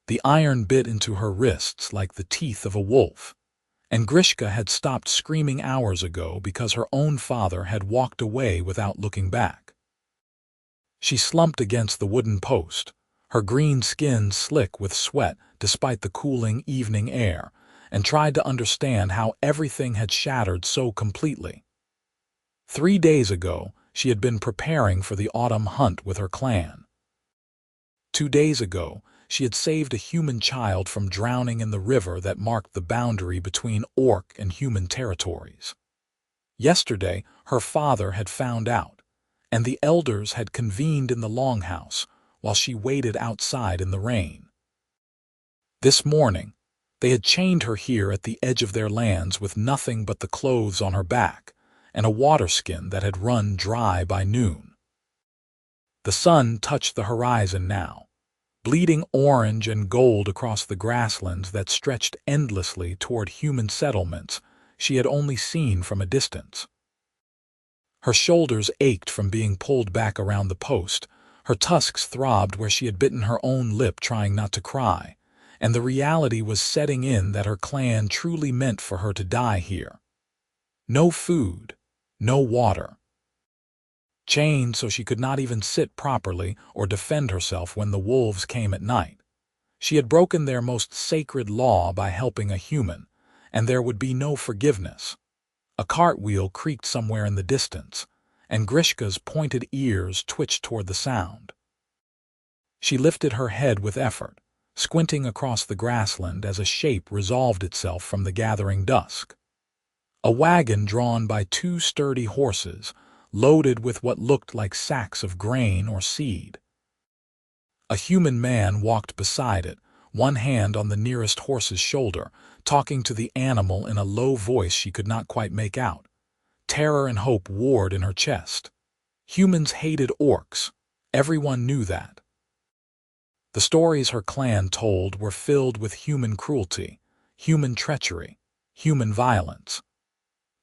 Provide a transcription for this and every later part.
The iron bit into her wrists like the teeth of a wolf, and Grishka had stopped screaming hours ago because her own father had walked away without looking back. She slumped against the wooden post, her green skin slick with sweat despite the cooling evening air, and tried to understand how everything had shattered so completely. 3 days ago, she had been preparing for the autumn hunt with her clan. 2 days ago, she had saved a human child from drowning in the river that marked the boundary between orc and human territories. Yesterday, her father had found out, and the elders had convened in the longhouse while she waited outside in the rain. This morning, they had chained her here at the edge of their lands with nothing but the clothes on her back and a waterskin that had run dry by noon. The sun touched the horizon now, bleeding orange and gold across the grasslands that stretched endlessly toward human settlements she had only seen from a distance. Her shoulders ached from being pulled back around the post, her tusks throbbed where she had bitten her own lip trying not to cry, and the reality was setting in that her clan truly meant for her to die here. No food, no water. Chained so she could not even sit properly or defend herself when the wolves came at night. She had broken their most sacred law by helping a human, and there would be no forgiveness. A cartwheel creaked somewhere in the distance, and Grishka's pointed ears twitched toward the sound. She lifted her head with effort, squinting across the grassland as a shape resolved itself from the gathering dusk. A wagon drawn by 2 sturdy horses, loaded with what looked like sacks of grain or seed. A human man walked beside it, one hand on the nearest horse's shoulder, talking to the animal in a low voice she could not quite make out. Terror and hope warred in her chest. Humans hated orcs. Everyone knew that. The stories her clan told were filled with human cruelty, human treachery, human violence.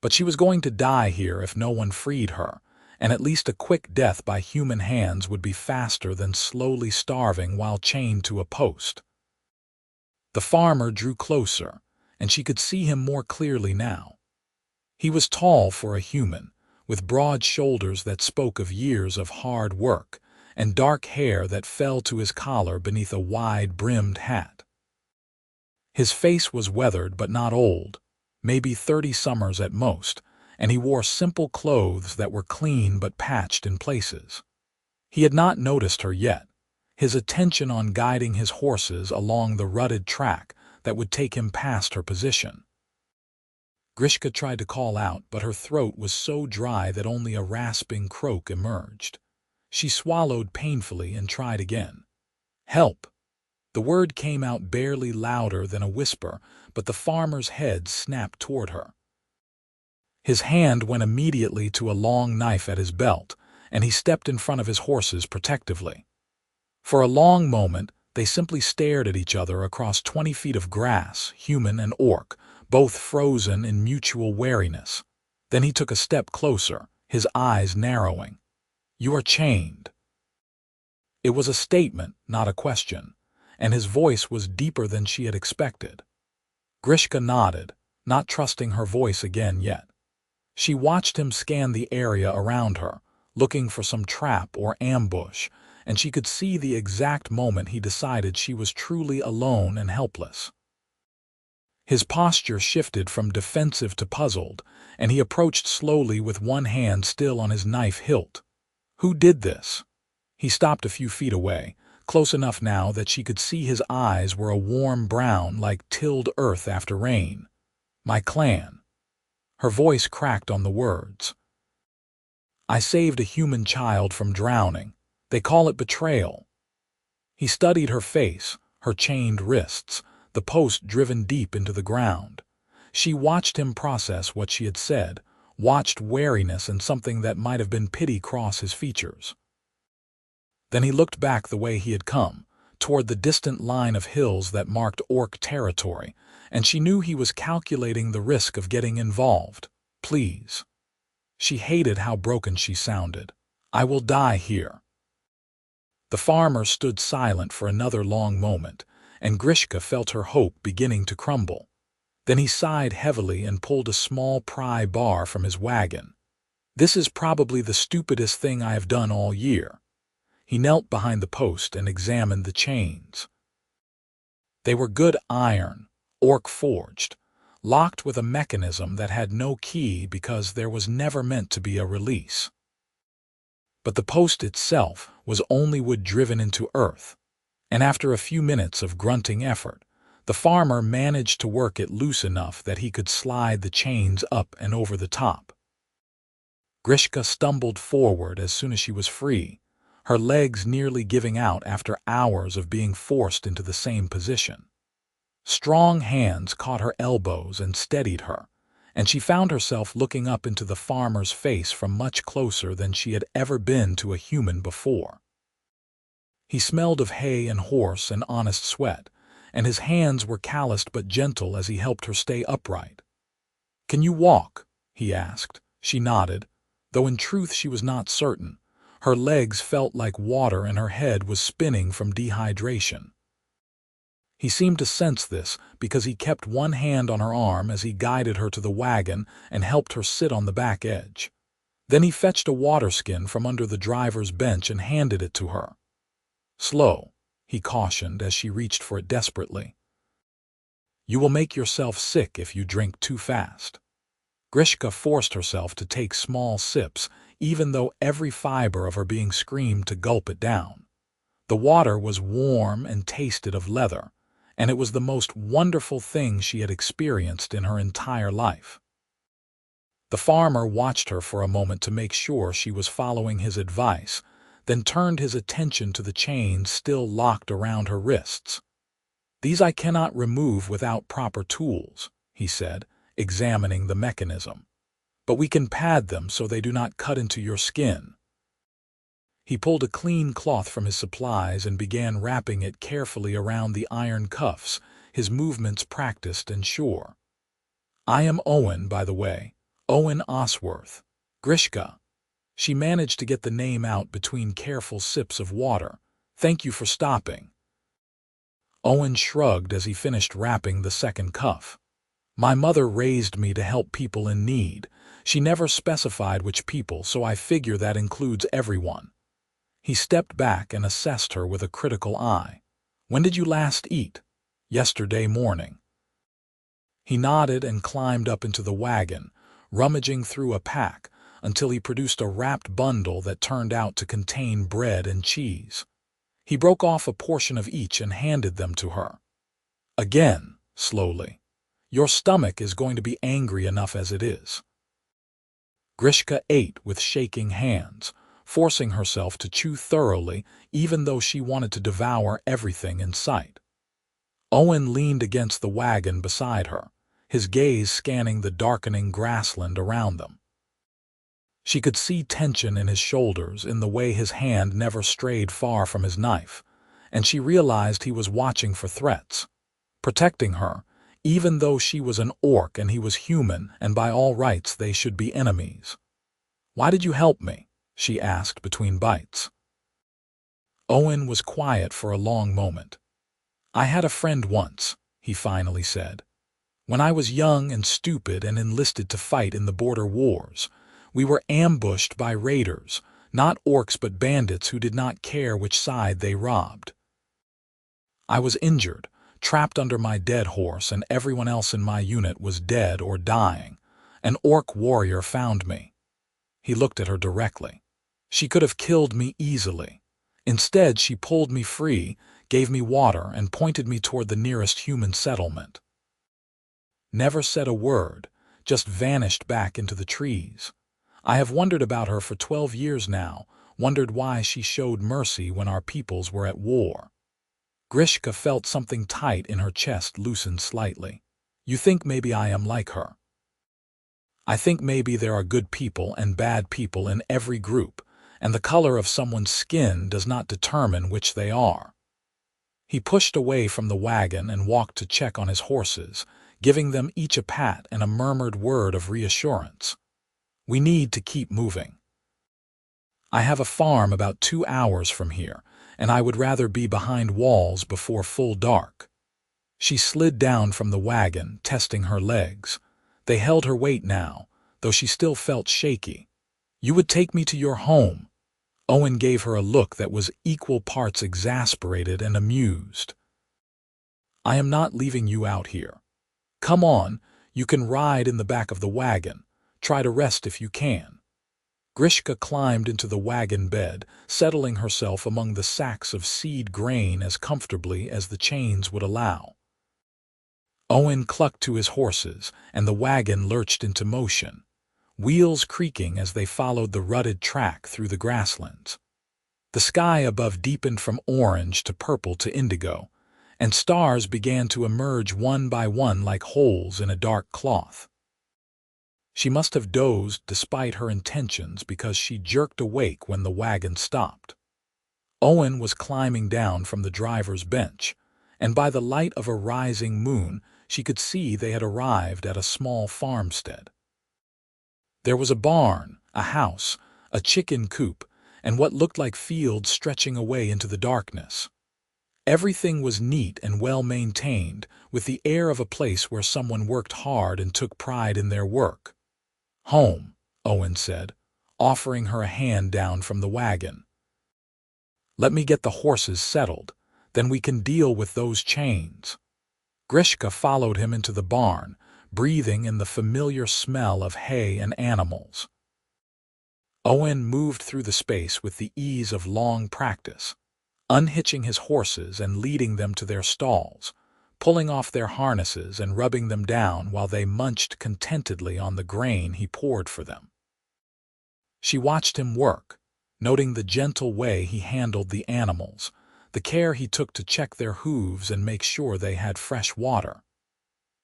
But she was going to die here if no one freed her, and at least a quick death by human hands would be faster than slowly starving while chained to a post. The farmer drew closer, and she could see him more clearly now. He was tall for a human, with broad shoulders that spoke of years of hard work, and dark hair that fell to his collar beneath a wide-brimmed hat. His face was weathered but not old, maybe 30 summers at most, and he wore simple clothes that were clean but patched in places. He had not noticed her yet, his attention on guiding his horses along the rutted track that would take him past her position. Grishka tried to call out, but her throat was so dry that only a rasping croak emerged. She swallowed painfully and tried again. "Help!" The word came out barely louder than a whisper, but the farmer's head snapped toward her. His hand went immediately to a long knife at his belt, and he stepped in front of his horses protectively. For a long moment, they simply stared at each other across 20 feet of grass, human and orc, both frozen in mutual wariness. Then he took a step closer, his eyes narrowing. "You are chained." It was a statement, not a question, and his voice was deeper than she had expected. Grishka nodded, not trusting her voice again yet. She watched him scan the area around her, looking for some trap or ambush, and she could see the exact moment he decided she was truly alone and helpless. His posture shifted from defensive to puzzled, and he approached slowly with one hand still on his knife hilt. "Who did this?" He stopped a few feet away, close enough now that she could see his eyes were a warm brown like tilled earth after rain. "My clan." Her voice cracked on the words. "I saved a human child from drowning. They call it betrayal." He studied her face, her chained wrists, the post driven deep into the ground. She watched him process what she had said, watched wariness and something that might have been pity cross his features. Then he looked back the way he had come, toward the distant line of hills that marked orc territory, and she knew he was calculating the risk of getting involved. "Please." She hated how broken she sounded. "I will die here." The farmer stood silent for another long moment, and Grishka felt her hope beginning to crumble. Then he sighed heavily and pulled a small pry bar from his wagon. "This is probably the stupidest thing I have done all year." He knelt behind the post and examined the chains. They were good iron, orc-forged, locked with a mechanism that had no key because there was never meant to be a release. But the post itself was only wood driven into earth, and after a few minutes of grunting effort, the farmer managed to work it loose enough that he could slide the chains up and over the top. Grishka stumbled forward as soon as she was free, her legs nearly giving out after hours of being forced into the same position. Strong hands caught her elbows and steadied her, and she found herself looking up into the farmer's face from much closer than she had ever been to a human before. He smelled of hay and horse and honest sweat, and his hands were calloused but gentle as he helped her stay upright. "Can you walk?" he asked. She nodded, though in truth she was not certain. Her legs felt like water and her head was spinning from dehydration. He seemed to sense this because he kept one hand on her arm as he guided her to the wagon and helped her sit on the back edge. Then he fetched a water skin from under the driver's bench and handed it to her. "Slow," he cautioned as she reached for it desperately. "You will make yourself sick if you drink too fast." Grishka forced herself to take small sips, even though every fiber of her being screamed to gulp it down. The water was warm and tasted of leather, and it was the most wonderful thing she had experienced in her entire life. The farmer watched her for a moment to make sure she was following his advice, then turned his attention to the chains still locked around her wrists. "These I cannot remove without proper tools," he said, examining the mechanism. "But we can pad them so they do not cut into your skin." He pulled a clean cloth from his supplies and began wrapping it carefully around the iron cuffs, his movements practiced and sure. "I am Owen, by the way. Owen Osworth. Grishka." She managed to get the name out between careful sips of water. "Thank you for stopping." Owen shrugged as he finished wrapping the second cuff. "My mother raised me to help people in need. She never specified which people, so I figure that includes everyone." He stepped back and assessed her with a critical eye. "When did you last eat?" "Yesterday morning." He nodded and climbed up into the wagon, rummaging through a pack until he produced a wrapped bundle that turned out to contain bread and cheese. He broke off a portion of each and handed them to her. "Again," slowly, "your stomach is going to be angry enough as it is." Grishka ate with shaking hands, forcing herself to chew thoroughly even though she wanted to devour everything in sight. Owen leaned against the wagon beside her, his gaze scanning the darkening grassland around them. She could see tension in his shoulders in the way his hand never strayed far from his knife, and she realized he was watching for threats, protecting her, even though she was an orc and he was human and by all rights they should be enemies. "Why did you help me?" she asked between bites. Owen was quiet for a long moment. "I had a friend once," he finally said. "When I was young and stupid and enlisted to fight in the border wars, we were ambushed by raiders, not orcs but bandits who did not care which side they robbed. I was injured, trapped under my dead horse, and everyone else in my unit was dead or dying. An orc warrior found me." He looked at her directly. "She could have killed me easily. Instead, she pulled me free, gave me water, and pointed me toward the nearest human settlement. Never said a word, just vanished back into the trees. I have wondered about her for 12 years now, wondered why she showed mercy when our peoples were at war." Grishka felt something tight in her chest loosen slightly. "You think maybe I am like her?" "I think maybe there are good people and bad people in every group, and the color of someone's skin does not determine which they are." He pushed away from the wagon and walked to check on his horses, giving them each a pat and a murmured word of reassurance. "We need to keep moving. I have a farm about 2 hours from here, and I would rather be behind walls before full dark." She slid down from the wagon, testing her legs. They held her weight now, though she still felt shaky. "You would take me to your home." Owen gave her a look that was equal parts exasperated and amused. "I am not leaving you out here. Come on, you can ride in the back of the wagon. Try to rest if you can." Grishka climbed into the wagon bed, settling herself among the sacks of seed grain as comfortably as the chains would allow. Owen clucked to his horses, and the wagon lurched into motion, wheels creaking as they followed the rutted track through the grasslands. The sky above deepened from orange to purple to indigo, and stars began to emerge one by one like holes in a dark cloth. She must have dozed despite her intentions because she jerked awake when the wagon stopped. Owen was climbing down from the driver's bench, and by the light of a rising moon she could see they had arrived at a small farmstead. There was a barn, a house, a chicken coop, and what looked like fields stretching away into the darkness. Everything was neat and well maintained, with the air of a place where someone worked hard and took pride in their work. "Home," Owen said, offering her a hand down from the wagon. "Let me get the horses settled, then we can deal with those chains." Grishka followed him into the barn, breathing in the familiar smell of hay and animals. Owen moved through the space with the ease of long practice, unhitching his horses and leading them to their stalls, pulling off their harnesses and rubbing them down while they munched contentedly on the grain he poured for them. She watched him work, noting the gentle way he handled the animals, the care he took to check their hooves and make sure they had fresh water.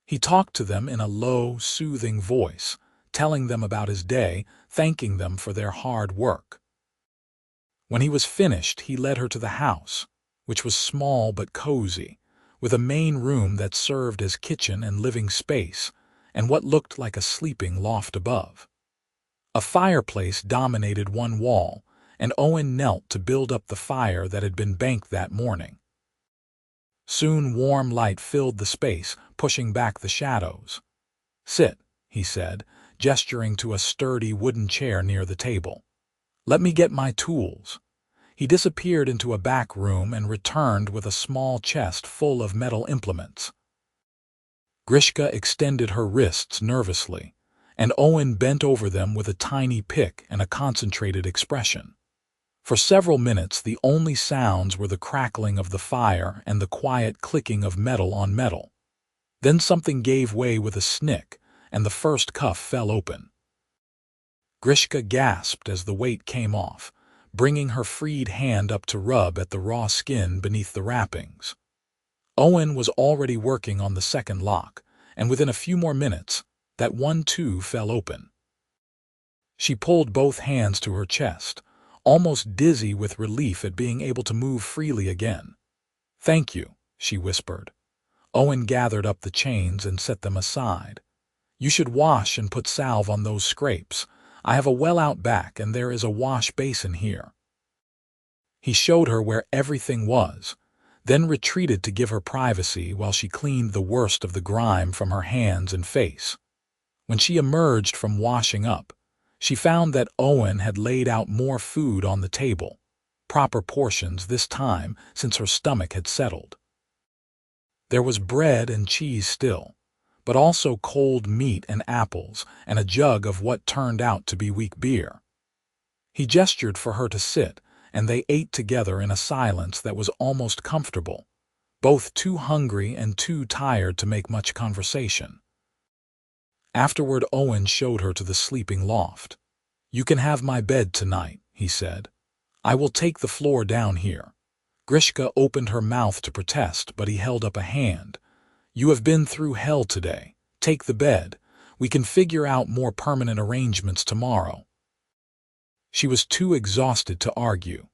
He talked to them in a low, soothing voice, telling them about his day, thanking them for their hard work. When he was finished, he led her to the house, which was small but cozy, with a main room that served as kitchen and living space, and what looked like a sleeping loft above. A fireplace dominated one wall, and Owen knelt to build up the fire that had been banked that morning. Soon warm light filled the space, pushing back the shadows. "Sit," he said, gesturing to a sturdy wooden chair near the table. "Let me get my tools." He disappeared into a back room and returned with a small chest full of metal implements. Grishka extended her wrists nervously, and Owen bent over them with a tiny pick and a concentrated expression. For several minutes the only sounds were the crackling of the fire and the quiet clicking of metal on metal. Then something gave way with a snick, and the first cuff fell open. Grishka gasped as the weight came off, bringing her freed hand up to rub at the raw skin beneath the wrappings. Owen was already working on the second lock, and within a few more minutes, that one too fell open. She pulled both hands to her chest, almost dizzy with relief at being able to move freely again. "Thank you," she whispered. Owen gathered up the chains and set them aside. "You should wash and put salve on those scrapes. I have a well out back and there is a wash basin here." He showed her where everything was, then retreated to give her privacy while she cleaned the worst of the grime from her hands and face. When she emerged from washing up, she found that Owen had laid out more food on the table, proper portions this time since her stomach had settled. There was bread and cheese still, but also cold meat and apples and a jug of what turned out to be weak beer. He gestured for her to sit, and they ate together in a silence that was almost comfortable, both too hungry and too tired to make much conversation. Afterward, Owen showed her to the sleeping loft. "You can have my bed tonight," he said. "I will take the floor down here." Grishka opened her mouth to protest, but he held up a hand. "You have been through hell today. Take the bed. We can figure out more permanent arrangements tomorrow." She was too exhausted to argue.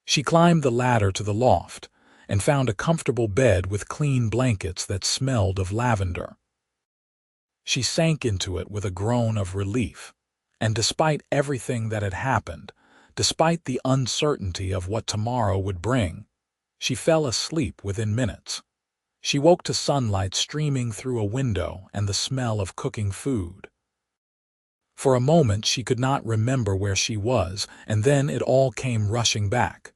She climbed the ladder to the loft and found a comfortable bed with clean blankets that smelled of lavender. She sank into it with a groan of relief, and despite everything that had happened, despite the uncertainty of what tomorrow would bring, she fell asleep within minutes. She woke to sunlight streaming through a window and the smell of cooking food. For a moment she could not remember where she was, and then it all came rushing back.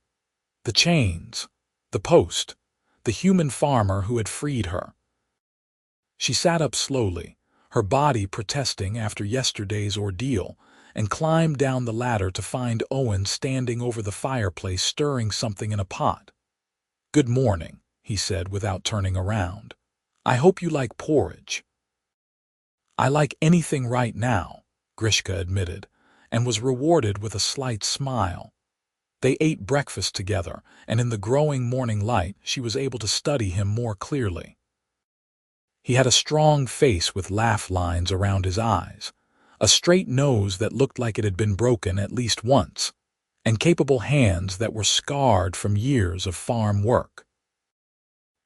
The chains, the post, the human farmer who had freed her. She sat up slowly, her body protesting after yesterday's ordeal, and climbed down the ladder to find Owen standing over the fireplace stirring something in a pot. "Good morning," he said without turning around. "I hope you like porridge." "I like anything right now," Grishka admitted, and was rewarded with a slight smile. They ate breakfast together, and in the growing morning light she was able to study him more clearly. He had a strong face with laugh lines around his eyes, a straight nose that looked like it had been broken at least once, and capable hands that were scarred from years of farm work.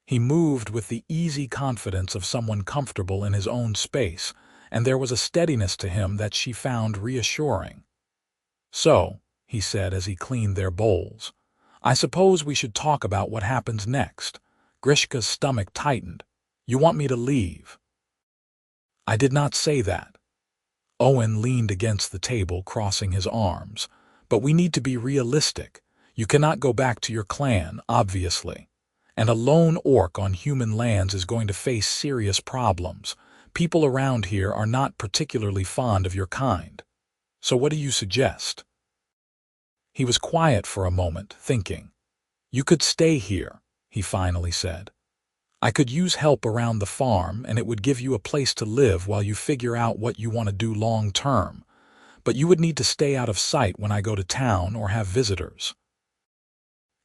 He moved with the easy confidence of someone comfortable in his own space, and there was a steadiness to him that she found reassuring. "So," he said as he cleaned their bowls, "I suppose we should talk about what happens next." Grishka's stomach tightened. "You want me to leave?" "I did not say that." Owen leaned against the table, crossing his arms. "But we need to be realistic. You cannot go back to your clan, obviously. And a lone orc on human lands is going to face serious problems. People around here are not particularly fond of your kind. So what do you suggest?" He was quiet for a moment, thinking. "You could stay here," he finally said. "I could use help around the farm, and it would give you a place to live while you figure out what you want to do long term. But you would need to stay out of sight when I go to town or have visitors.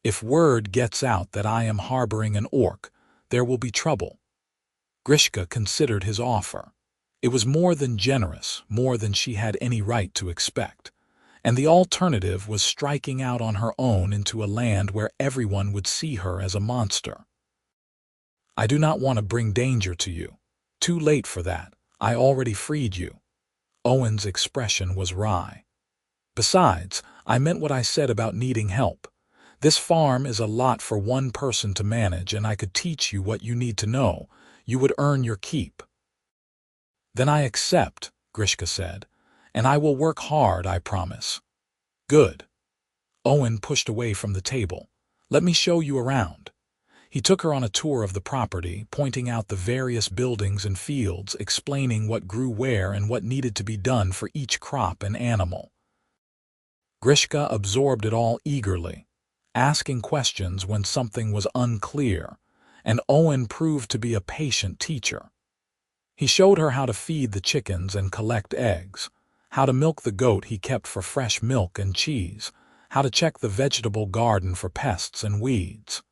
If word gets out that I am harboring an orc, there will be trouble." Grishka considered his offer. It was more than generous, more than she had any right to expect. And the alternative was striking out on her own into a land where everyone would see her as a monster. "I do not want to bring danger to you. Too late for that. I already freed you." Owen's expression was wry. "Besides, I meant what I said about needing help. This farm is a lot for one person to manage, and I could teach you what you need to know. You would earn your keep." "Then I accept," Grishka said, "and I will work hard, I promise." "Good." Owen pushed away from the table. "Let me show you around." He took her on a tour of the property, pointing out the various buildings and fields, explaining what grew where and what needed to be done for each crop and animal. Grishka absorbed it all eagerly, asking questions when something was unclear, and Owen proved to be a patient teacher. He showed her how to feed the chickens and collect eggs, how to milk the goat he kept for fresh milk and cheese, how to check the vegetable garden for pests and weeds.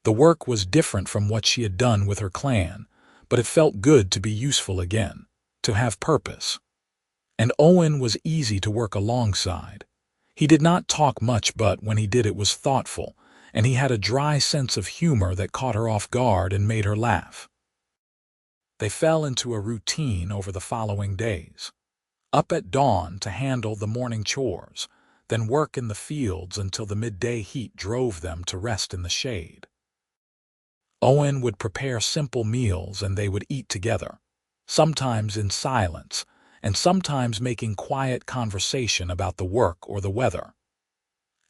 The work was different from what she had done with her clan, but it felt good to be useful again, to have purpose. And Owen was easy to work alongside. He did not talk much, but when he did it was thoughtful, and he had a dry sense of humor that caught her off guard and made her laugh. They fell into a routine over the following days. Up at dawn to handle the morning chores, then work in the fields until the midday heat drove them to rest in the shade. Owen would prepare simple meals and they would eat together, sometimes in silence, and sometimes making quiet conversation about the work or the weather.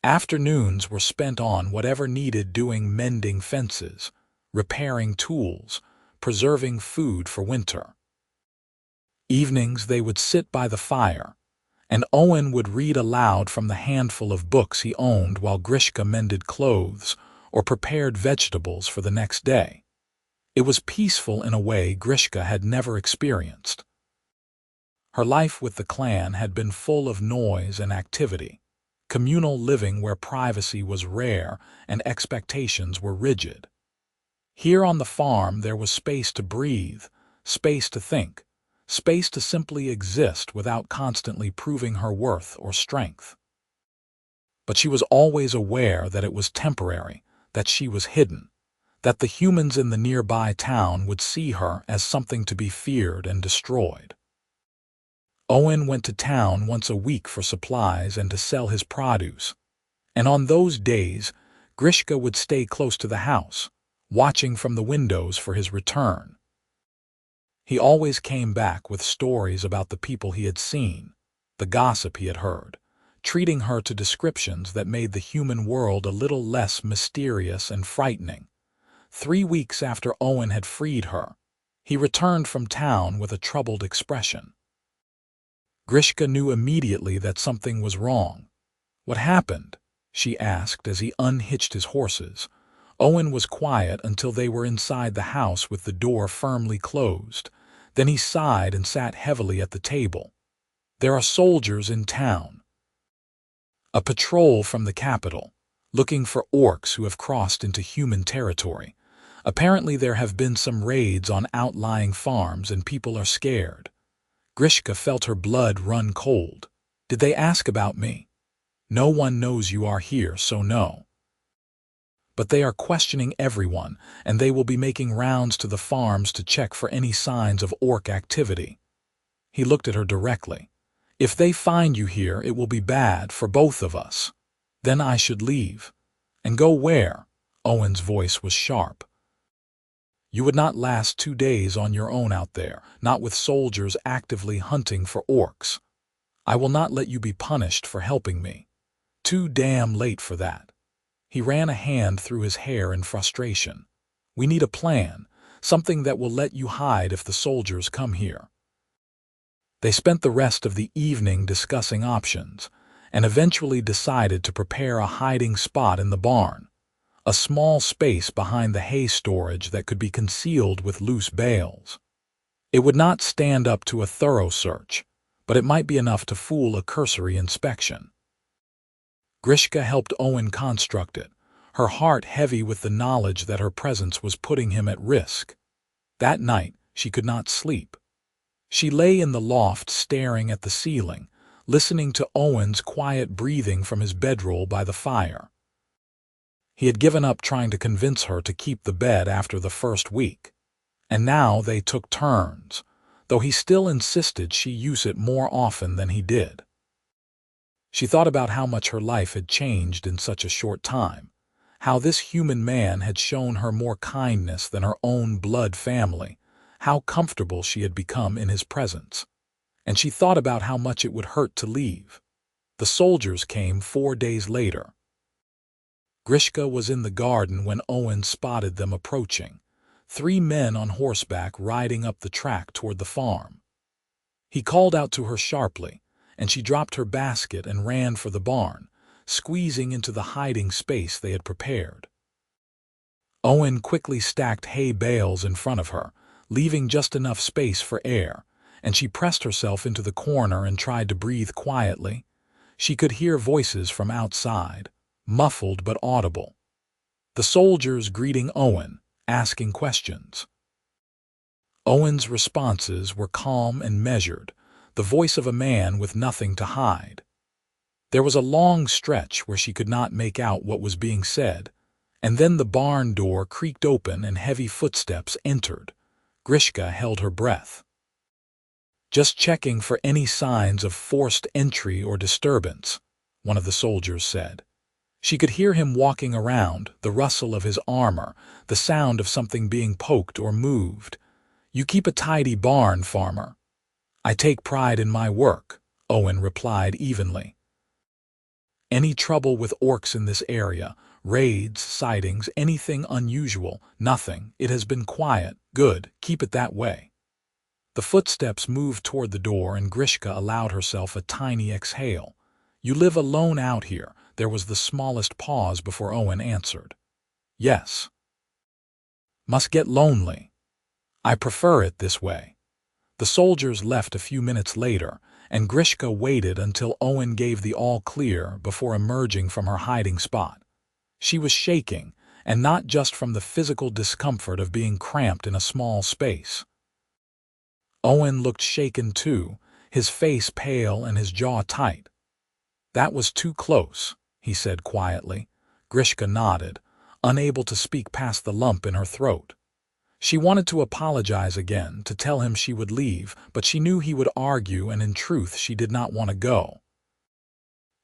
Afternoons were spent on whatever needed doing: mending fences, repairing tools, preserving food for winter. Evenings they would sit by the fire, and Owen would read aloud from the handful of books he owned while Grishka mended clothes or prepared vegetables for the next day. It was peaceful in a way Grishka had never experienced. Her life with the clan had been full of noise and activity, communal living where privacy was rare and expectations were rigid. Here on the farm there was space to breathe, space to think, space to simply exist without constantly proving her worth or strength. But she was always aware that it was temporary, that she was hidden, that the humans in the nearby town would see her as something to be feared and destroyed. Owen went to town once a week for supplies and to sell his produce, and on those days Grishka would stay close to the house, watching from the windows for his return. He always came back with stories about the people he had seen, the gossip he had heard, treating her to descriptions that made the human world a little less mysterious and frightening. 3 weeks after Owen had freed her, he returned from town with a troubled expression. Grishka knew immediately that something was wrong. "What happened?" she asked as he unhitched his horses. Owen was quiet until they were inside the house with the door firmly closed. Then he sighed and sat heavily at the table. "There are soldiers in town. A patrol from the capital, looking for orcs who have crossed into human territory. Apparently there have been some raids on outlying farms and people are scared." Grishka felt her blood run cold. "Did they ask about me?" "No one knows you are here, so no. But they are questioning everyone, and they will be making rounds to the farms to check for any signs of orc activity." He looked at her directly. "If they find you here, it will be bad for both of us. Then I should leave." "And go where?" Owen's voice was sharp. "You would not last 2 days on your own out there, not with soldiers actively hunting for orcs. I will not let you be punished for helping me. Too damn late for that." He ran a hand through his hair in frustration. "We need a plan, something that will let you hide if the soldiers come here." They spent the rest of the evening discussing options, and eventually decided to prepare a hiding spot in the barn, a small space behind the hay storage that could be concealed with loose bales. It would not stand up to a thorough search, but it might be enough to fool a cursory inspection. Grishka helped Owen construct it, her heart heavy with the knowledge that her presence was putting him at risk. That night, she could not sleep. She lay in the loft staring at the ceiling, listening to Owen's quiet breathing from his bedroll by the fire. He had given up trying to convince her to keep the bed after the first week, and now they took turns, though he still insisted she use it more often than he did. She thought about how much her life had changed in such a short time, how this human man had shown her more kindness than her own blood family, how comfortable she had become in his presence. And she thought about how much it would hurt to leave. The soldiers came 4 days later. Grishka was in the garden when Owen spotted them approaching, 3 men on horseback riding up the track toward the farm. He called out to her sharply, and she dropped her basket and ran for the barn, squeezing into the hiding space they had prepared. Owen quickly stacked hay bales in front of her, leaving just enough space for air, and she pressed herself into the corner and tried to breathe quietly. She could hear voices from outside, muffled but audible. The soldiers greeting Owen, asking questions. Owen's responses were calm and measured, the voice of a man with nothing to hide. There was a long stretch where she could not make out what was being said, and then the barn door creaked open and heavy footsteps entered. Grishka held her breath. "Just checking for any signs of forced entry or disturbance," one of the soldiers said. She could hear him walking around, the rustle of his armor, the sound of something being poked or moved. "You keep a tidy barn, farmer." "I take pride in my work," Owen replied evenly. "Any trouble with orcs in this area? Raids, sightings, anything unusual?" "Nothing. It has been quiet." "Good. Keep it that way." The footsteps moved toward the door and Grishka allowed herself a tiny exhale. "You live alone out here?" There was the smallest pause before Owen answered. "Yes." "Must get lonely." "I prefer it this way." The soldiers left a few minutes later, and Grishka waited until Owen gave the all-clear before emerging from her hiding spot. She was shaking, and not just from the physical discomfort of being cramped in a small space. Owen looked shaken too, his face pale and his jaw tight. "That was too close," he said quietly. Grishka nodded, unable to speak past the lump in her throat. She wanted to apologize again, to tell him she would leave, but she knew he would argue, and in truth she did not want to go.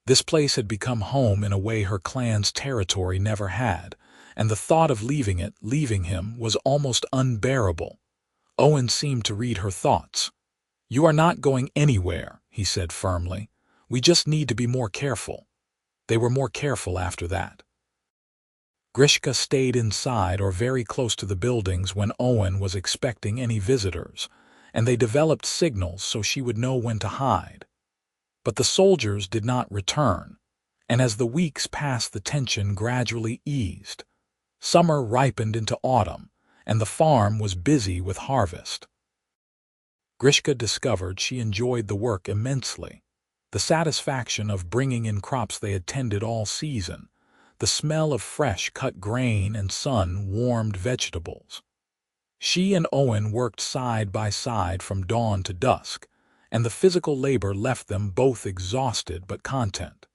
This place had become home in a way her clan's territory never had, and the thought of leaving him, was almost unbearable. Owen seemed to read her thoughts. "You are not going anywhere," he said firmly. "We just need to be more careful." They were more careful after that. Grishka stayed inside or very close to the buildings when Owen was expecting any visitors, and they developed signals so she would know when to hide. But the soldiers did not return, and as the weeks passed the tension gradually eased. Summer ripened into autumn, and the farm was busy with harvest. Grishka discovered she enjoyed the work immensely. The satisfaction of bringing in crops they had tended all season, the smell of fresh cut grain and sun-warmed vegetables. She and Owen worked side by side from dawn to dusk, and the physical labor left them both exhausted but content.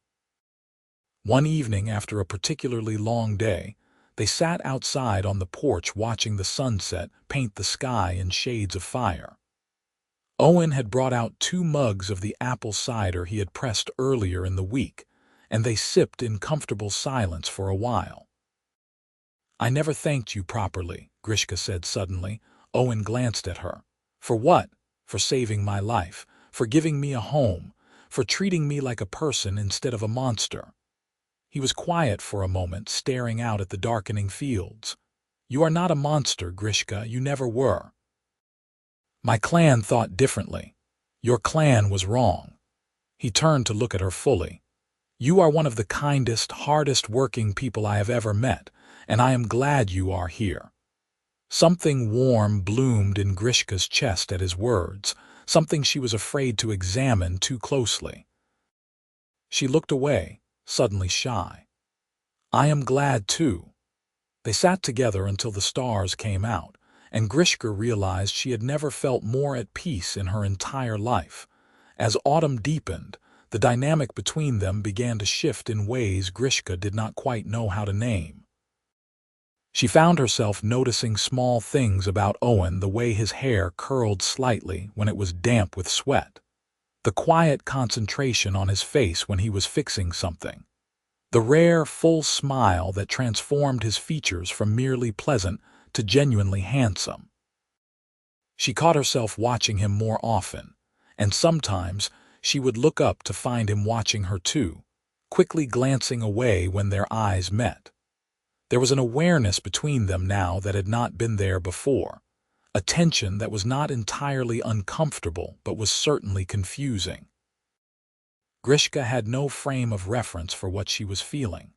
One evening after a particularly long day, they sat outside on the porch watching the sunset paint the sky in shades of fire. Owen had brought out 2 mugs of the apple cider he had pressed earlier in the week, and they sipped in comfortable silence for a while. "I never thanked you properly," Grishka said suddenly. Owen glanced at her. "For what?" "For saving my life, for giving me a home, for treating me like a person instead of a monster." He was quiet for a moment, staring out at the darkening fields. "You are not a monster, Grishka, you never were. My clan thought differently. Your clan was wrong." He turned to look at her fully. "You are one of the kindest, hardest-working people I have ever met, and I am glad you are here." Something warm bloomed in Grishka's chest at his words, something she was afraid to examine too closely. She looked away, suddenly shy. "I am glad too." They sat together until the stars came out, and Grishka realized she had never felt more at peace in her entire life. As autumn deepened, the dynamic between them began to shift in ways Grishka did not quite know how to name. She found herself noticing small things about Owen, the way his hair curled slightly when it was damp with sweat, the quiet concentration on his face when he was fixing something, the rare, full smile that transformed his features from merely pleasant to genuinely handsome. She caught herself watching him more often, and sometimes she would look up to find him watching her too, quickly glancing away when their eyes met. There was an awareness between them now that had not been there before, a tension that was not entirely uncomfortable but was certainly confusing. Grishka had no frame of reference for what she was feeling.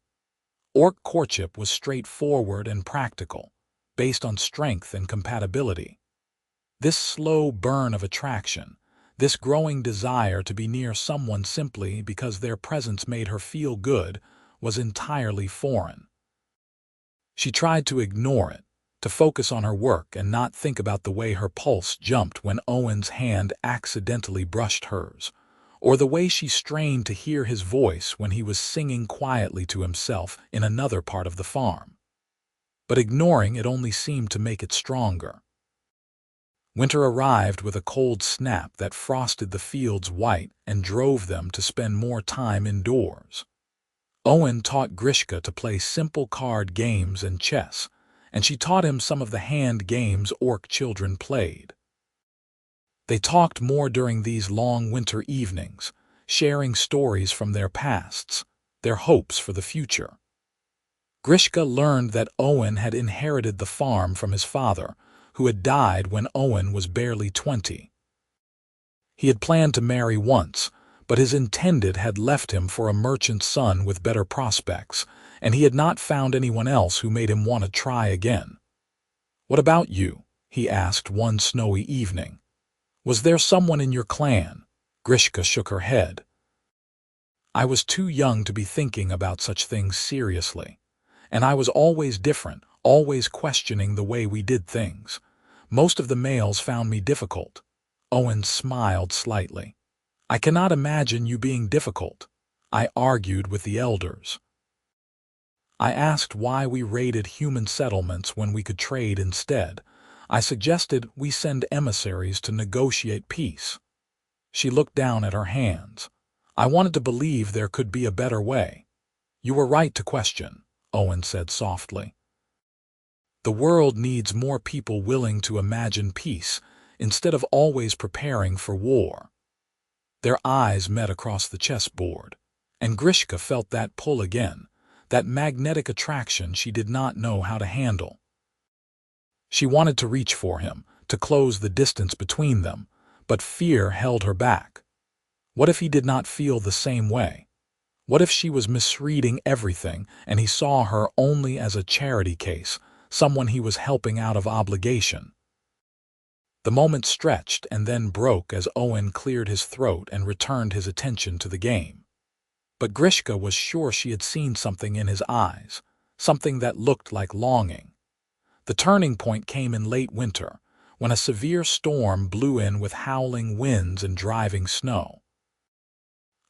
Orc courtship was straightforward and practical, based on strength and compatibility. This slow burn of attraction, this growing desire to be near someone simply because their presence made her feel good, was entirely foreign. She tried to ignore it, to focus on her work and not think about the way her pulse jumped when Owen's hand accidentally brushed hers, or the way she strained to hear his voice when he was singing quietly to himself in another part of the farm. But ignoring it only seemed to make it stronger. Winter arrived with a cold snap that frosted the fields white and drove them to spend more time indoors. Owen taught Grishka to play simple card games and chess, and she taught him some of the hand games orc children played. They talked more during these long winter evenings, sharing stories from their pasts, their hopes for the future. Grishka learned that Owen had inherited the farm from his father, who had died when Owen was barely 20. He had planned to marry once, but his intended had left him for a merchant's son with better prospects, and he had not found anyone else who made him want to try again. "What about you?" he asked one snowy evening. "Was there someone in your clan?" Grishka shook her head. "I was too young to be thinking about such things seriously. And I was always different, always questioning the way we did things. Most of the males found me difficult." Owen smiled slightly. "I cannot imagine you being difficult. I argued with the elders. I asked why we raided human settlements when we could trade instead. I suggested we send emissaries to negotiate peace." She looked down at her hands. "I wanted to believe there could be a better way." "You were right to question," Owen said softly. The world needs more people willing to imagine peace instead of always preparing for war. Their eyes met across the chessboard, and Grishka felt that pull again, that magnetic attraction she did not know how to handle. She wanted to reach for him, to close the distance between them, but fear held her back. What if he did not feel the same way? What if she was misreading everything and he saw her only as a charity case, someone he was helping out of obligation? The moment stretched and then broke as Owen cleared his throat and returned his attention to the game. But Grishka was sure she had seen something in his eyes, something that looked like longing. The turning point came in late winter, when a severe storm blew in with howling winds and driving snow.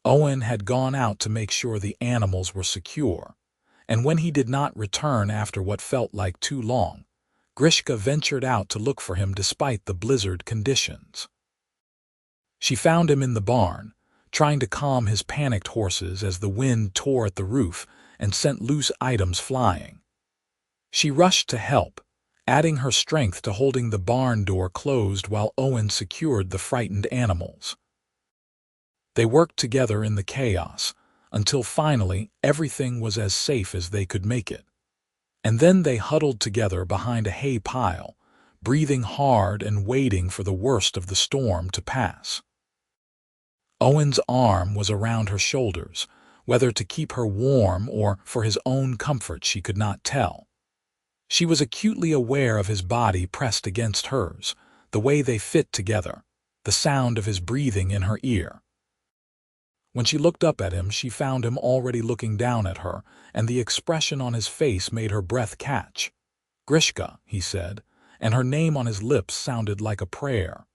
Owen had gone out to make sure the animals were secure, and when he did not return after what felt like too long, Grishka ventured out to look for him despite the blizzard conditions. She found him in the barn, trying to calm his panicked horses as the wind tore at the roof and sent loose items flying. She rushed to help, adding her strength to holding the barn door closed while Owen secured the frightened animals. They worked together in the chaos, until finally everything was as safe as they could make it. And then they huddled together behind a hay pile, breathing hard and waiting for the worst of the storm to pass. Owen's arm was around her shoulders, whether to keep her warm or for his own comfort she could not tell. She was acutely aware of his body pressed against hers, the way they fit together, the sound of his breathing in her ear. When she looked up at him, she found him already looking down at her, and the expression on his face made her breath catch. "Grishka," he said, and her name on his lips sounded like a prayer.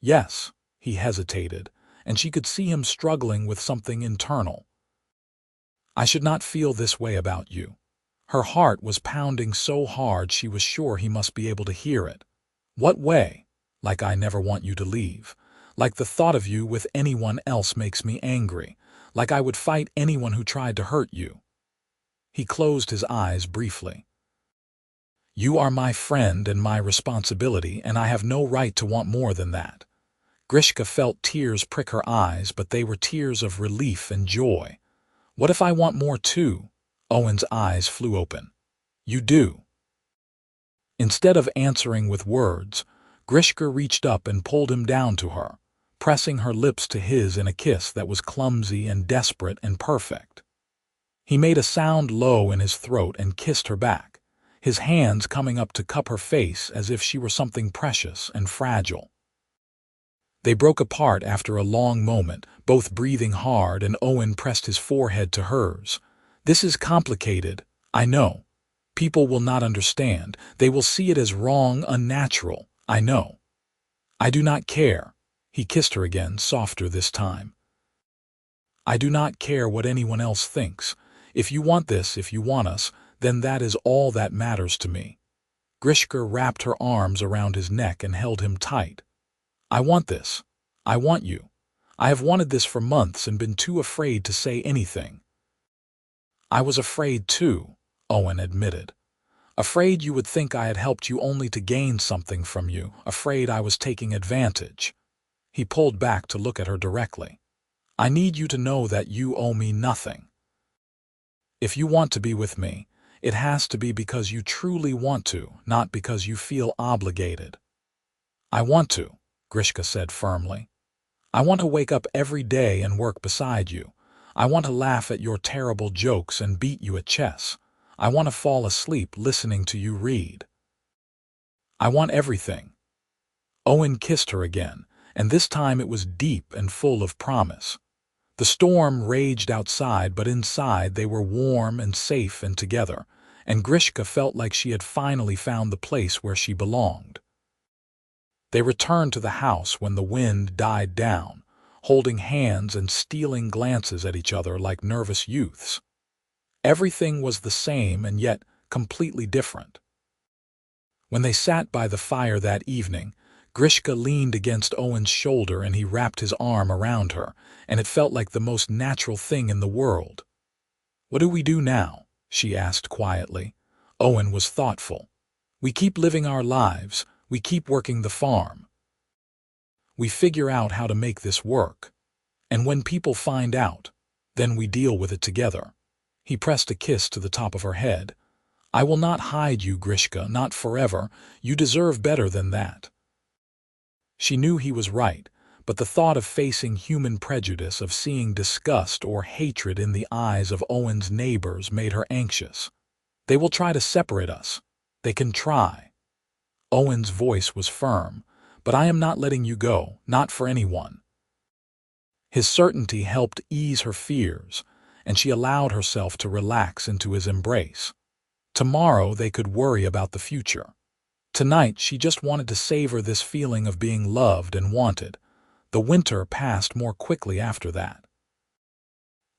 "Yes," he hesitated, and she could see him struggling with something internal. "I should not feel this way about you." Her heart was pounding so hard she was sure he must be able to hear it. "What way?" "Like I never want you to leave. Like the thought of you with anyone else makes me angry. Like I would fight anyone who tried to hurt you." He closed his eyes briefly. "You are my friend and my responsibility, and I have no right to want more than that." Grishka felt tears prick her eyes, but they were tears of relief and joy. "What if I want more too?" Owen's eyes flew open. "You do." Instead of answering with words, Grishka reached up and pulled him down to her, pressing her lips to his in a kiss that was clumsy and desperate and perfect. He made a sound low in his throat and kissed her back, his hands coming up to cup her face as if she were something precious and fragile. They broke apart after a long moment, both breathing hard, and Owen pressed his forehead to hers. "This is complicated, I know. People will not understand. They will see it as wrong, unnatural, I know. I do not care." He kissed her again, softer this time. "I do not care what anyone else thinks. If you want this, if you want us, then that is all that matters to me." Grishka wrapped her arms around his neck and held him tight. "I want this. I want you. I have wanted this for months and been too afraid to say anything." "I was afraid too," Owen admitted. "Afraid you would think I had helped you only to gain something from you, afraid I was taking advantage." He pulled back to look at her directly. "I need you to know that you owe me nothing. If you want to be with me, it has to be because you truly want to, not because you feel obligated." "I want to," Grishka said firmly. "I want to wake up every day and work beside you. I want to laugh at your terrible jokes and beat you at chess. I want to fall asleep listening to you read. I want everything." Owen kissed her again, and this time it was deep and full of promise. The storm raged outside, but inside they were warm and safe and together, and Grishka felt like she had finally found the place where she belonged. They returned to the house when the wind died down, holding hands and stealing glances at each other like nervous youths. Everything was the same and yet completely different. When they sat by the fire that evening, Grishka leaned against Owen's shoulder and he wrapped his arm around her, and it felt like the most natural thing in the world. "What do we do now?" she asked quietly. Owen was thoughtful. We keep living our lives, we keep working the farm. We figure out how to make this work. And when people find out, then we deal with it together. He pressed a kiss to the top of her head. I will not hide you, Grishka, not forever. You deserve better than that. She knew he was right, but the thought of facing human prejudice, of seeing disgust or hatred in the eyes of Owen's neighbors made her anxious. They will try to separate us. They can try. Owen's voice was firm, but I am not letting you go, not for anyone. His certainty helped ease her fears, and she allowed herself to relax into his embrace. Tomorrow they could worry about the future. Tonight she just wanted to savor this feeling of being loved and wanted. The winter passed more quickly after that.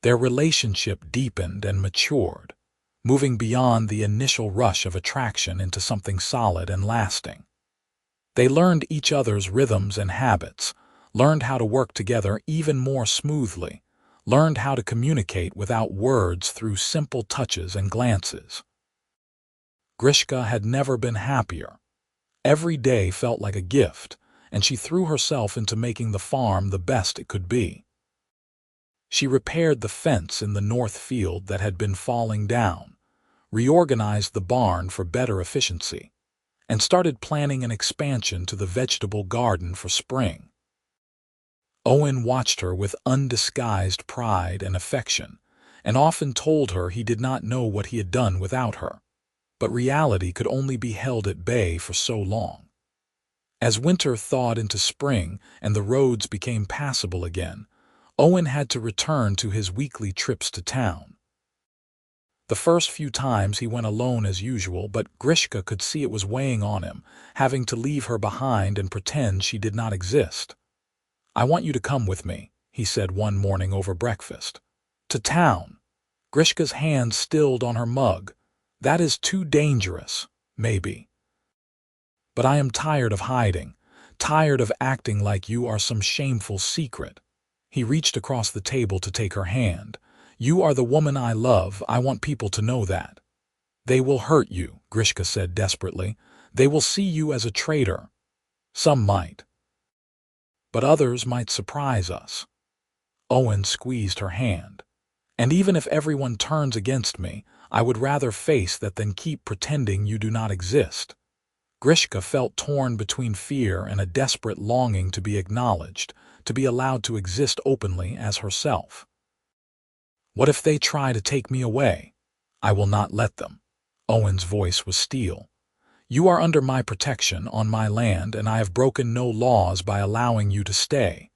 Their relationship deepened and matured, moving beyond the initial rush of attraction into something solid and lasting. They learned each other's rhythms and habits, learned how to work together even more smoothly, learned how to communicate without words through simple touches and glances. Grishka had never been happier. Every day felt like a gift, and she threw herself into making the farm the best it could be. She repaired the fence in the north field that had been falling down, reorganized the barn for better efficiency, and started planning an expansion to the vegetable garden for spring. Owen watched her with undisguised pride and affection, and often told her he did not know what he had done without her. But reality could only be held at bay for so long. As winter thawed into spring and the roads became passable again, Owen had to return to his weekly trips to town. The first few times he went alone as usual, but Grishka could see it was weighing on him, having to leave her behind and pretend she did not exist. I want you to come with me, he said one morning over breakfast. To town. Grishka's hand stilled on her mug. That is too dangerous, maybe. But I am tired of hiding, tired of acting like you are some shameful secret. He reached across the table to take her hand. You are the woman I love. I want people to know that. They will hurt you, Grishka said desperately. They will see you as a traitor. Some might. But others might surprise us. Owen squeezed her hand. And even if everyone turns against me, I would rather face that than keep pretending you do not exist. Grishka felt torn between fear and a desperate longing to be acknowledged, to be allowed to exist openly as herself. What if they try to take me away? I will not let them. Owen's voice was steel. You are under my protection on my land, and I have broken no laws by allowing you to stay.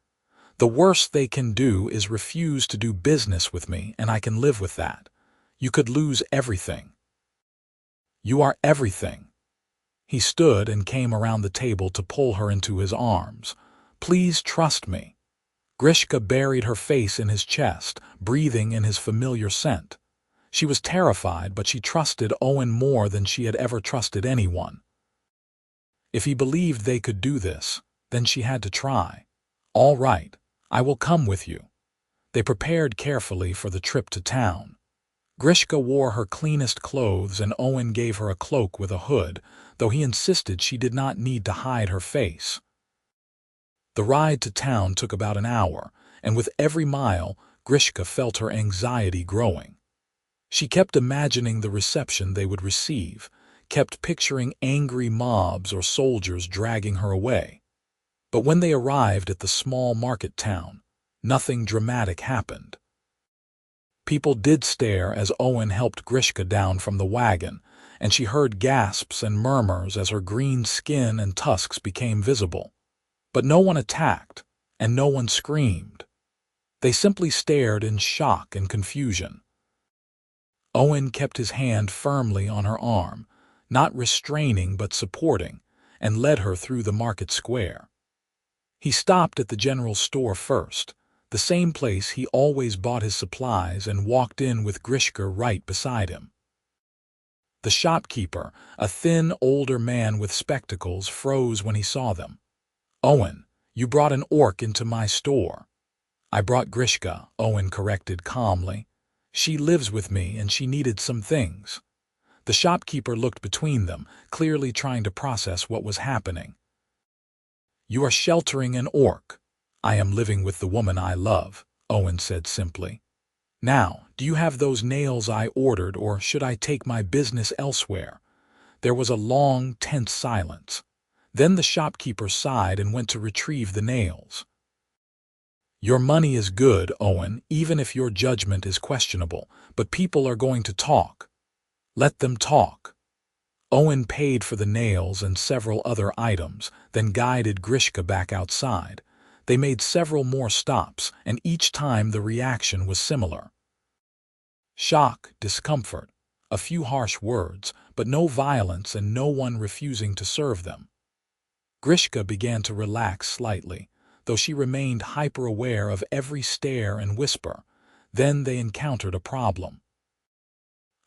The worst they can do is refuse to do business with me, and I can live with that. You could lose everything. You are everything. He stood and came around the table to pull her into his arms. Please trust me. Grishka buried her face in his chest, breathing in his familiar scent. She was terrified, but she trusted Owen more than she had ever trusted anyone. If he believed they could do this, then she had to try. All right, I will come with you. They prepared carefully for the trip to town. Grishka wore her cleanest clothes and Owen gave her a cloak with a hood, though he insisted she did not need to hide her face. The ride to town took about an hour, and with every mile, Grishka felt her anxiety growing. She kept imagining the reception they would receive, kept picturing angry mobs or soldiers dragging her away. But when they arrived at the small market town, nothing dramatic happened. People did stare as Owen helped Grishka down from the wagon, and she heard gasps and murmurs as her green skin and tusks became visible. But no one attacked, and no one screamed. They simply stared in shock and confusion. Owen kept his hand firmly on her arm, not restraining but supporting, and led her through the market square. He stopped at the general store first, the same place he always bought his supplies, and walked in with Grishka right beside him. The shopkeeper, a thin, older man with spectacles, froze when he saw them. Owen, you brought an orc into my store. I brought Grishka, Owen corrected calmly. She lives with me and she needed some things. The shopkeeper looked between them, clearly trying to process what was happening. "You are sheltering an orc. I am living with the woman I love," Owen said simply. "Now, do you have those nails I ordered, or should I take my business elsewhere?" There was a long, tense silence. Then the shopkeeper sighed and went to retrieve the nails. "Your money is good, Owen, even if your judgment is questionable, but people are going to talk. Let them talk." Owen paid for the nails and several other items, then guided Grishka back outside. They made several more stops, and each time the reaction was similar. Shock, discomfort, a few harsh words, but no violence and no one refusing to serve them. Grishka began to relax slightly, though she remained hyper-aware of every stare and whisper. Then they encountered a problem.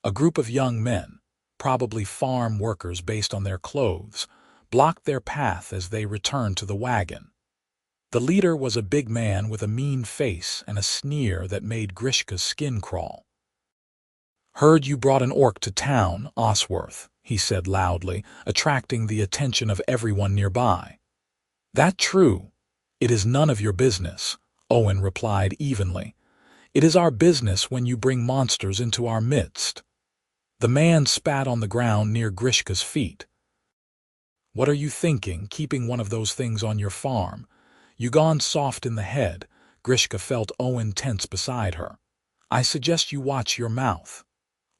A group of young men, probably farm workers based on their clothes, blocked their path as they returned to the wagon. The leader was a big man with a mean face and a sneer that made Grishka's skin crawl. "Heard you brought an orc to town, Osworth," he said loudly, attracting the attention of everyone nearby. "That true? It is none of your business," Owen replied evenly. "It is our business when you bring monsters into our midst." The man spat on the ground near Grishka's feet. "What are you thinking, keeping one of those things on your farm? You gone soft in the head." Grishka felt Owen tense beside her. "I suggest you watch your mouth."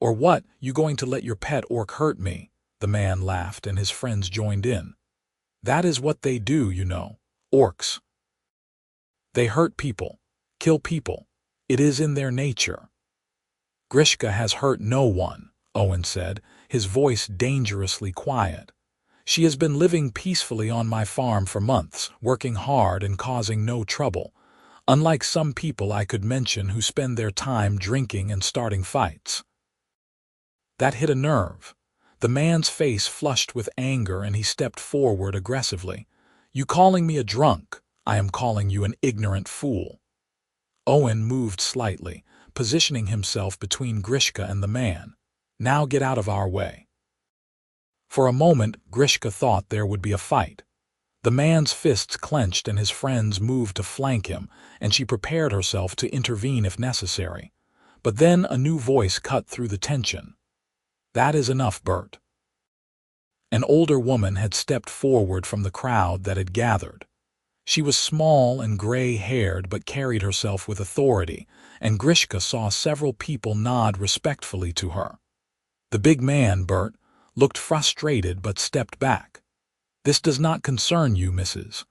"Or what, you going to let your pet orc hurt me?" The man laughed and his friends joined in. "That is what they do, you know. Orcs. They hurt people, kill people. It is in their nature." "Grishka has hurt no one," Owen said, his voice dangerously quiet. "She has been living peacefully on my farm for months, working hard and causing no trouble, unlike some people I could mention who spend their time drinking and starting fights." That hit a nerve. The man's face flushed with anger and he stepped forward aggressively. "You calling me a drunk? I am calling you an ignorant fool." Owen moved slightly, positioning himself between Grishka and the man. "Now get out of our way." For a moment, Grishka thought there would be a fight. The man's fists clenched and his friends moved to flank him, and she prepared herself to intervene if necessary. But then a new voice cut through the tension. "That is enough, Bert." An older woman had stepped forward from the crowd that had gathered. She was small and gray-haired but carried herself with authority, and Grishka saw several people nod respectfully to her. The big man, Bert, looked frustrated but stepped back. "This does not concern you, Mrs.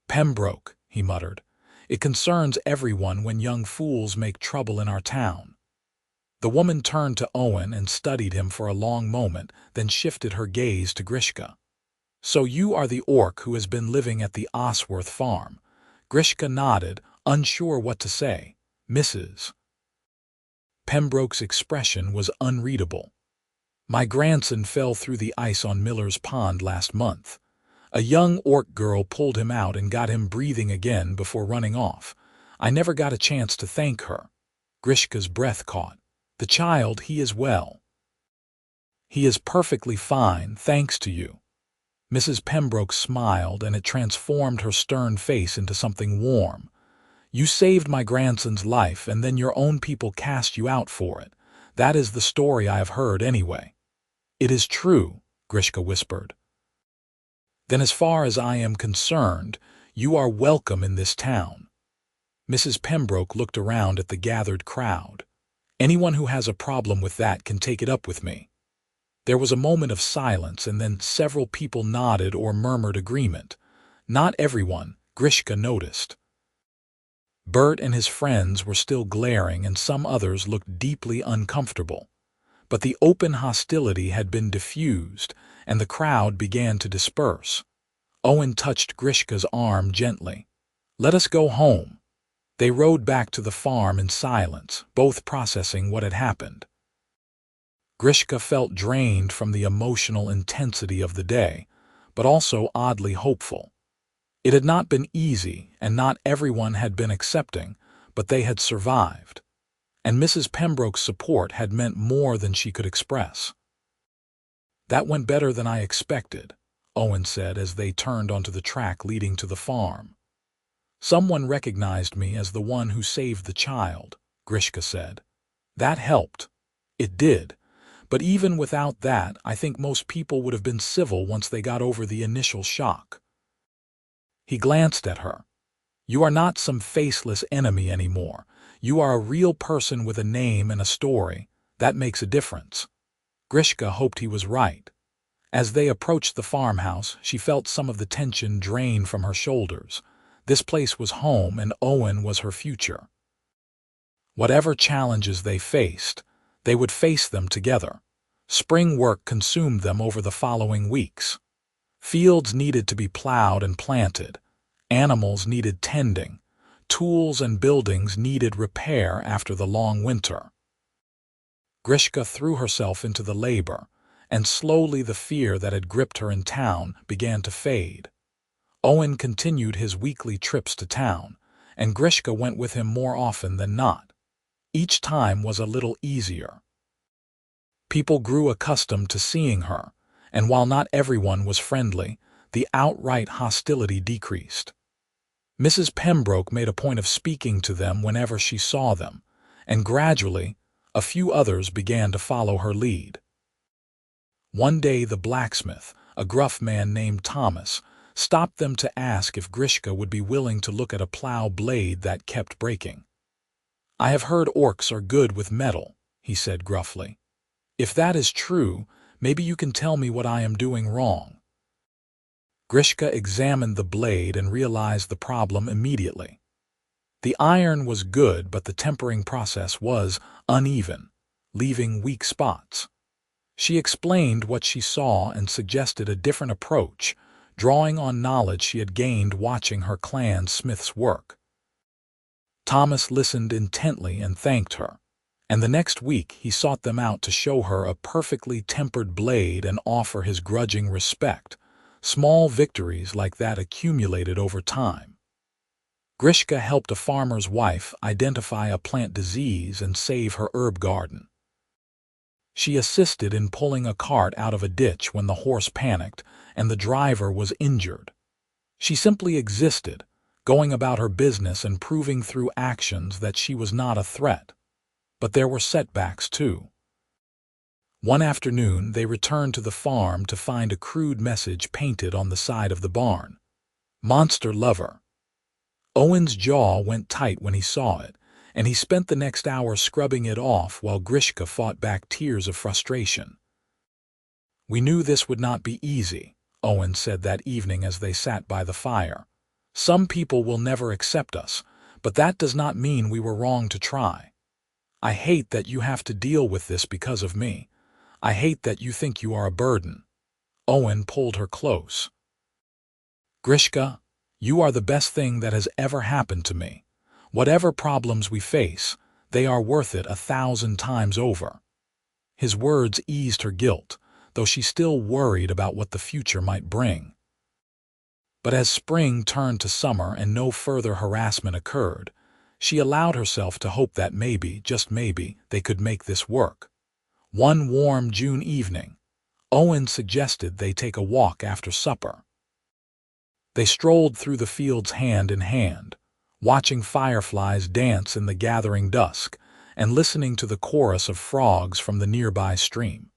Pembroke," he muttered. "It concerns everyone when young fools make trouble in our town." The woman turned to Owen and studied him for a long moment, then shifted her gaze to Grishka. "So you are the orc who has been living at the Osworth farm." Grishka nodded, unsure what to say. Mrs. Pembroke's expression was unreadable. "My grandson fell through the ice on Miller's Pond last month. A young orc girl pulled him out and got him breathing again before running off. I never got a chance to thank her." Grishka's breath caught. "The child, he is well." "He is perfectly fine, thanks to you." Mrs. Pembroke smiled, and it transformed her stern face into something warm. "You saved my grandson's life, and then your own people cast you out for it. That is the story I have heard anyway." "It is true," Grishka whispered. "Then as far as I am concerned, you are welcome in this town." Mrs. Pembroke looked around at the gathered crowd. "Anyone who has a problem with that can take it up with me." There was a moment of silence, and then several people nodded or murmured agreement. Not everyone, Grishka noticed. Bert and his friends were still glaring, and some others looked deeply uncomfortable. But the open hostility had been diffused, and the crowd began to disperse. Owen touched Grishka's arm gently. "Let us go home." They rode back to the farm in silence, both processing what had happened. Grishka felt drained from the emotional intensity of the day, but also oddly hopeful. It had not been easy, and not everyone had been accepting, but they had survived. and Mrs. Pembroke's support had meant more than she could express. "That went better than I expected," Owen said as they turned onto the track leading to the farm. "Someone recognized me as the one who saved the child," Grishka said. "That helped." It did. But even without that, I think most people would have been civil once they got over the initial shock. He glanced at her. "You are not some faceless enemy anymore. You are a real person with a name and a story. That makes a difference." Grishka hoped he was right. As they approached the farmhouse, she felt some of the tension drain from her shoulders. This place was home, and Owen was her future. Whatever challenges they faced, they would face them together. Spring work consumed them over the following weeks. Fields needed to be plowed and planted. Animals needed tending. Tools and buildings needed repair after the long winter. Grishka threw herself into the labor, and slowly the fear that had gripped her in town began to fade. Owen continued his weekly trips to town, and Grishka went with him more often than not. Each time was a little easier. People grew accustomed to seeing her, and while not everyone was friendly, the outright hostility decreased. Mrs. Pembroke made a point of speaking to them whenever she saw them, and gradually, a few others began to follow her lead. One day the blacksmith, a gruff man named Thomas, stopped them to ask if Grishka would be willing to look at a plow blade that kept breaking. "I have heard orcs are good with metal," he said gruffly. "If that is true, maybe you can tell me what I am doing wrong." Grishka examined the blade and realized the problem immediately. The iron was good, but the tempering process was uneven, leaving weak spots. She explained what she saw and suggested a different approach, drawing on knowledge she had gained watching her clan smiths work. Thomas listened intently and thanked her, and the next week he sought them out to show her a perfectly tempered blade and offer his grudging respect. Small victories like that accumulated over time. Grishka helped a farmer's wife identify a plant disease and save her herb garden. She assisted in pulling a cart out of a ditch when the horse panicked and the driver was injured. She simply existed, going about her business and proving through actions that she was not a threat. But there were setbacks too. One afternoon they returned to the farm to find a crude message painted on the side of the barn. "Monster lover." Owen's jaw went tight when he saw it, and he spent the next hour scrubbing it off while Grishka fought back tears of frustration. "We knew this would not be easy," Owen said that evening as they sat by the fire. "Some people will never accept us, but that does not mean we were wrong to try. I hate that you have to deal with this because of me. I hate that you think you are a burden." Owen pulled her close. "Grishka, you are the best thing that has ever happened to me. Whatever problems we face, they are worth it 1,000 times over." His words eased her guilt, though she still worried about what the future might bring. But as spring turned to summer and no further harassment occurred, she allowed herself to hope that maybe, just maybe, they could make this work. One warm June evening, Owen suggested they take a walk after supper. They strolled through the fields hand in hand, watching fireflies dance in the gathering dusk and listening to the chorus of frogs from the nearby stream.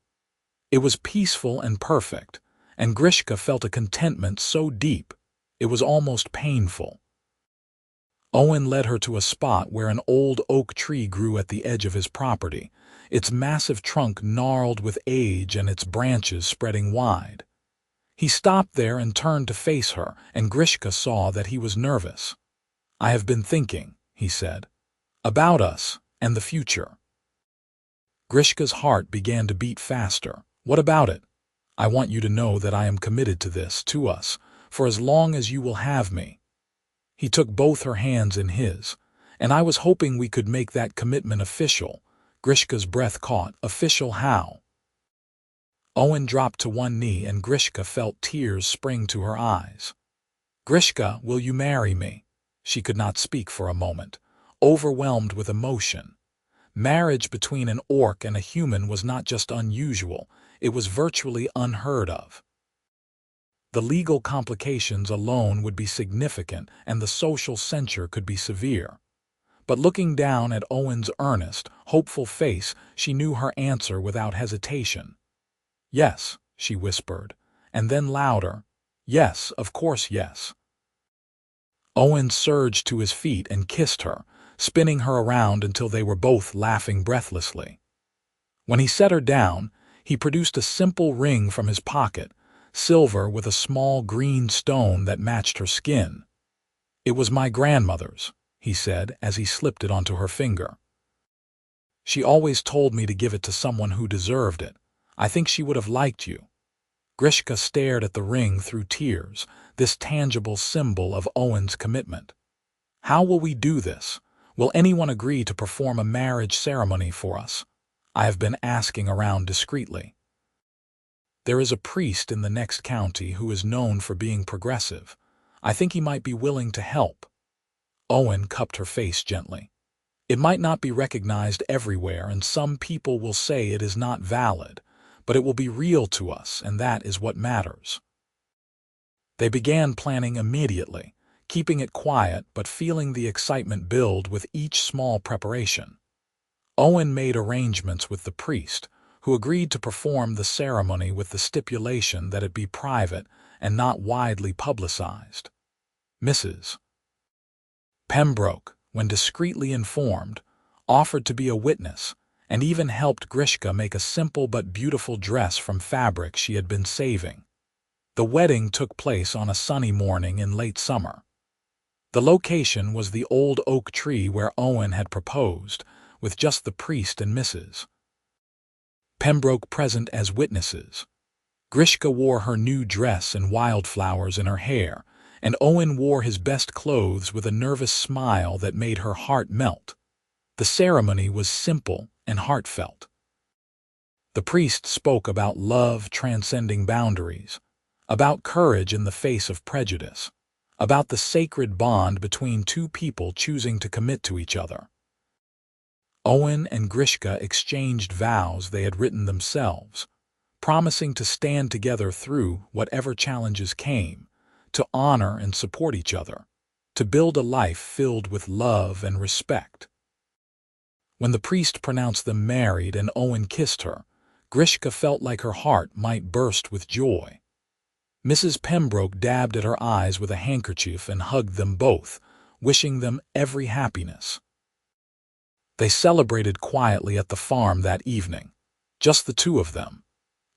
It was peaceful and perfect, and Grishka felt a contentment so deep it was almost painful. Owen led her to a spot where an old oak tree grew at the edge of his property, its massive trunk gnarled with age and its branches spreading wide. He stopped there and turned to face her, and Grishka saw that he was nervous. "I have been thinking," he said, "about us and the future." Grishka's heart began to beat faster. "What about it? I want you to know that I am committed to this, to us, for as long as you will have me." He took both her hands in his, and I was hoping we could make that commitment official. Grishka's breath caught. "Official how?" Owen dropped to one knee and Grishka felt tears spring to her eyes. "Grishka, will you marry me?" She could not speak for a moment, overwhelmed with emotion. Marriage between an orc and a human was not just unusual, it was virtually unheard of. The legal complications alone would be significant, and the social censure could be severe. But looking down at Owen's earnest, hopeful face, she knew her answer without hesitation. "Yes," she whispered, and then louder, "Yes, of course, yes." Owen surged to his feet and kissed her, spinning her around until they were both laughing breathlessly. When he set her down, he produced a simple ring from his pocket, silver with a small green stone that matched her skin. "It was my grandmother's," he said as he slipped it onto her finger. "She always told me to give it to someone who deserved it. I think she would have liked you." Grishka stared at the ring through tears, this tangible symbol of Owen's commitment. "How will we do this? Will anyone agree to perform a marriage ceremony for us? I have been asking around discreetly. There is a priest in the next county who is known for being progressive. I think he might be willing to help." Owen cupped her face gently. "It might not be recognized everywhere, and some people will say it is not valid, but it will be real to us, and that is what matters." They began planning immediately, keeping it quiet but feeling the excitement build with each small preparation. Owen made arrangements with the priest, who agreed to perform the ceremony with the stipulation that it be private and not widely publicized. Mrs. Pembroke, when discreetly informed, offered to be a witness, and even helped Grishka make a simple but beautiful dress from fabric she had been saving. The wedding took place on a sunny morning in late summer. The location was the old oak tree where Owen had proposed, with just the priest and Mrs. Pembroke present as witnesses. Grishka wore her new dress and wildflowers in her hair, and Owen wore his best clothes with a nervous smile that made her heart melt. The ceremony was simple and heartfelt. The priest spoke about love transcending boundaries, about courage in the face of prejudice, about the sacred bond between two people choosing to commit to each other. Owen and Grishka exchanged vows they had written themselves, promising to stand together through whatever challenges came, to honor and support each other, to build a life filled with love and respect. When the priest pronounced them married and Owen kissed her, Grishka felt like her heart might burst with joy. Mrs. Pembroke dabbed at her eyes with a handkerchief and hugged them both, wishing them every happiness. They celebrated quietly at the farm that evening, just the two of them,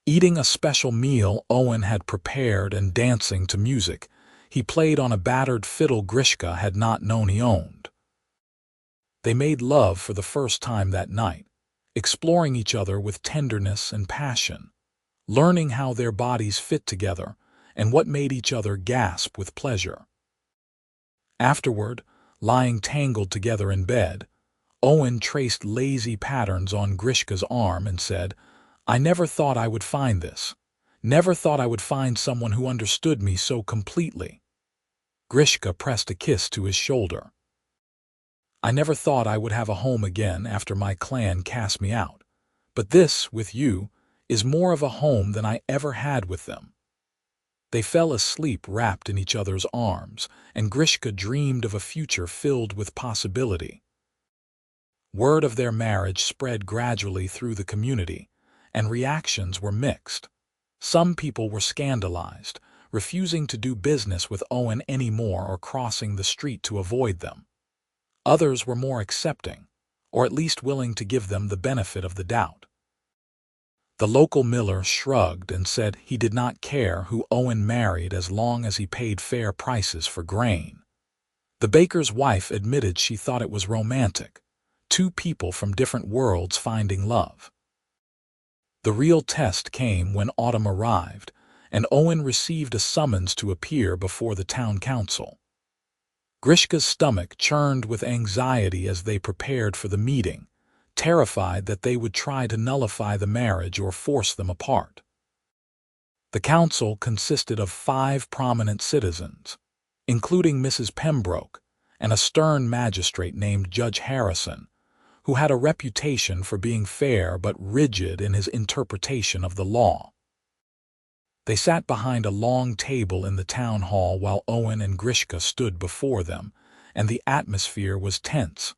eating a special meal Owen had prepared and dancing to music he played on a battered fiddle Grishka had not known he owned. They made love for the first time that night, exploring each other with tenderness and passion, learning how their bodies fit together and what made each other gasp with pleasure. Afterward, lying tangled together in bed, Owen traced lazy patterns on Grishka's arm and said, "I never thought I would find this. Never thought I would find someone who understood me so completely." Grishka pressed a kiss to his shoulder. "I never thought I would have a home again after my clan cast me out. But this, with you, is more of a home than I ever had with them." They fell asleep wrapped in each other's arms, and Grishka dreamed of a future filled with possibility. Word of their marriage spread gradually through the community, and reactions were mixed. Some people were scandalized, refusing to do business with Owen anymore or crossing the street to avoid them. Others were more accepting, or at least willing to give them the benefit of the doubt. The local miller shrugged and said he did not care who Owen married as long as he paid fair prices for grain. The baker's wife admitted she thought it was romantic, two people from different worlds finding love. The real test came when autumn arrived, and Owen received a summons to appear before the town council. Grishka's stomach churned with anxiety as they prepared for the meeting, terrified that they would try to nullify the marriage or force them apart. The council consisted of 5 prominent citizens, including Mrs. Pembroke and a stern magistrate named Judge Harrison, who had a reputation for being fair but rigid in his interpretation of the law. They sat behind a long table in the town hall while Owen and Grishka stood before them, and the atmosphere was tense.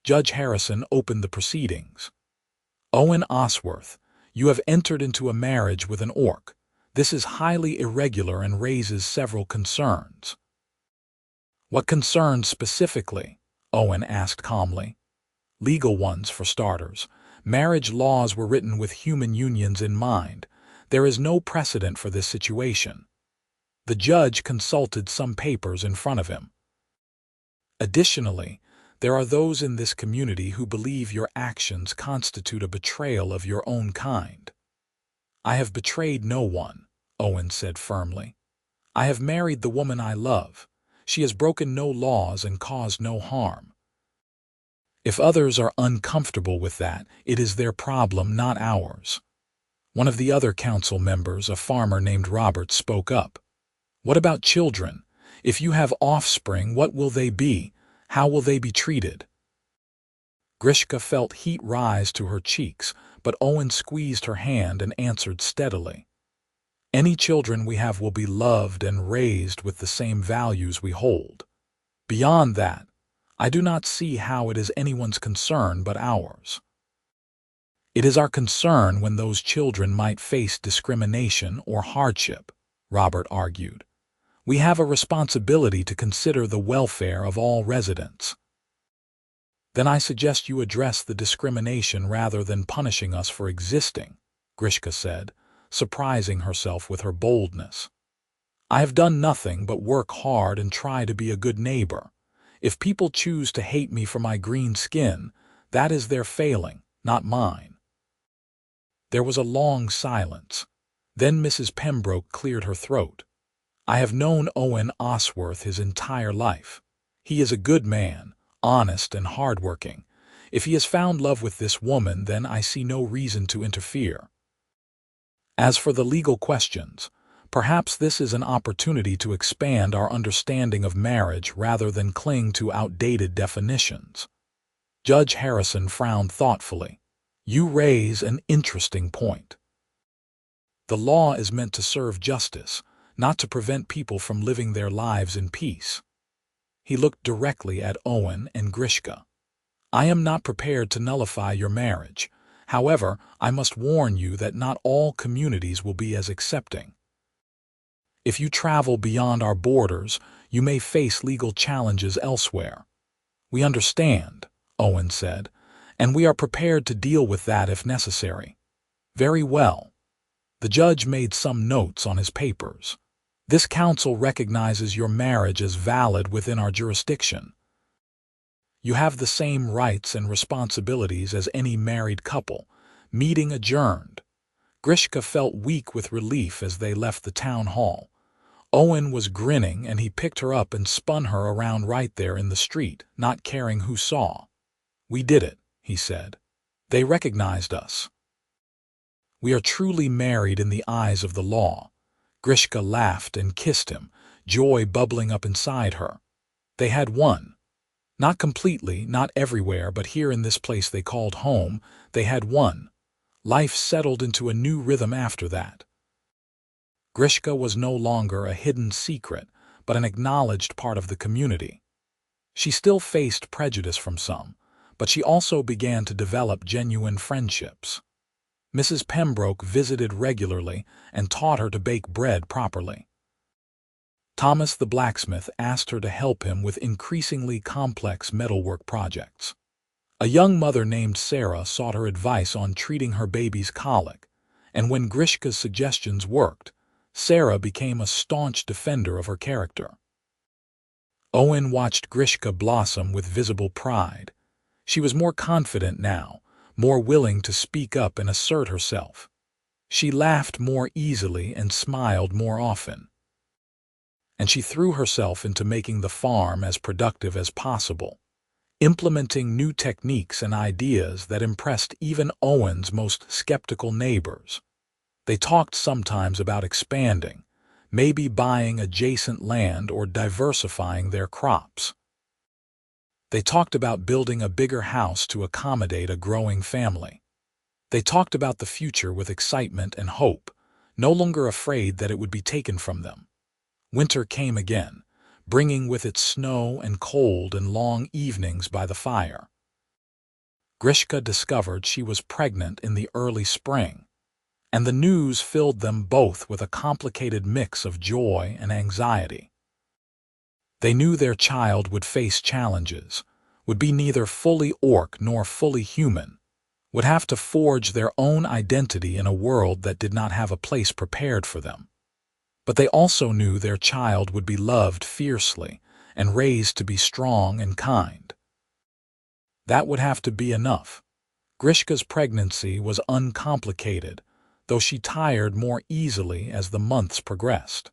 Judge Harrison opened the proceedings. "Owen Osworth, you have entered into a marriage with an orc. This is highly irregular and raises several concerns." "What concerns specifically?" Owen asked calmly. "Legal ones, for starters. Marriage laws were written with human unions in mind. There is no precedent for this situation." The judge consulted some papers in front of him. "Additionally, there are those in this community who believe your actions constitute a betrayal of your own kind." "I have betrayed no one," Owen said firmly. "I have married the woman I love. She has broken no laws and caused no harm." "If others are uncomfortable with that, it is their problem, not ours." One of the other council members, a farmer named Robert, spoke up. "What about children? If you have offspring, what will they be? How will they be treated?" Grishka felt heat rise to her cheeks, but Owen squeezed her hand and answered steadily. "Any children we have will be loved and raised with the same values we hold. Beyond that, I do not see how it is anyone's concern but ours." "It is our concern when those children might face discrimination or hardship," Robert argued. "We have a responsibility to consider the welfare of all residents." "Then I suggest you address the discrimination rather than punishing us for existing," Grishka said, surprising herself with her boldness. "I have done nothing but work hard and try to be a good neighbor. If people choose to hate me for my green skin, that is their failing, not mine." There was a long silence. Then Mrs. Pembroke cleared her throat. "I have known Owen Osworth his entire life. He is a good man, honest and hardworking. If he has found love with this woman, then I see no reason to interfere. As for the legal questions, perhaps this is an opportunity to expand our understanding of marriage rather than cling to outdated definitions." Judge Harrison frowned thoughtfully. "You raise an interesting point. The law is meant to serve justice, not to prevent people from living their lives in peace." He looked directly at Owen and Grishka. "I am not prepared to nullify your marriage. However, I must warn you that not all communities will be as accepting. If you travel beyond our borders, you may face legal challenges elsewhere." "We understand," Owen said, "and we are prepared to deal with that if necessary." "Very well." The judge made some notes on his papers. "This council recognizes your marriage as valid within our jurisdiction. You have the same rights and responsibilities as any married couple." Meeting adjourned. Grishka felt weak with relief as they left the town hall. Owen was grinning, and he picked her up and spun her around right there in the street, not caring who saw. "We did it," he said. "They recognized us. We are truly married in the eyes of the law." Grishka laughed and kissed him, joy bubbling up inside her. They had won. Not completely, not everywhere, but here in this place they called home, they had won. Life settled into a new rhythm after that. Grishka was no longer a hidden secret, but an acknowledged part of the community. She still faced prejudice from some, but she also began to develop genuine friendships. Mrs. Pembroke visited regularly and taught her to bake bread properly. Thomas the blacksmith asked her to help him with increasingly complex metalwork projects. A young mother named Sarah sought her advice on treating her baby's colic, and when Grishka's suggestions worked, Sarah became a staunch defender of her character. Owen watched Grishka blossom with visible pride. She was more confident now, more willing to speak up and assert herself. She laughed more easily and smiled more often. And she threw herself into making the farm as productive as possible, implementing new techniques and ideas that impressed even Owen's most skeptical neighbors. They talked sometimes about expanding, maybe buying adjacent land or diversifying their crops. They talked about building a bigger house to accommodate a growing family. They talked about the future with excitement and hope, no longer afraid that it would be taken from them. Winter came again, bringing with it snow and cold and long evenings by the fire. Grishka discovered she was pregnant in the early spring, and the news filled them both with a complicated mix of joy and anxiety. They knew their child would face challenges, would be neither fully orc nor fully human, would have to forge their own identity in a world that did not have a place prepared for them. But they also knew their child would be loved fiercely and raised to be strong and kind. That would have to be enough. Grishka's pregnancy was uncomplicated, though she tired more easily as the months progressed.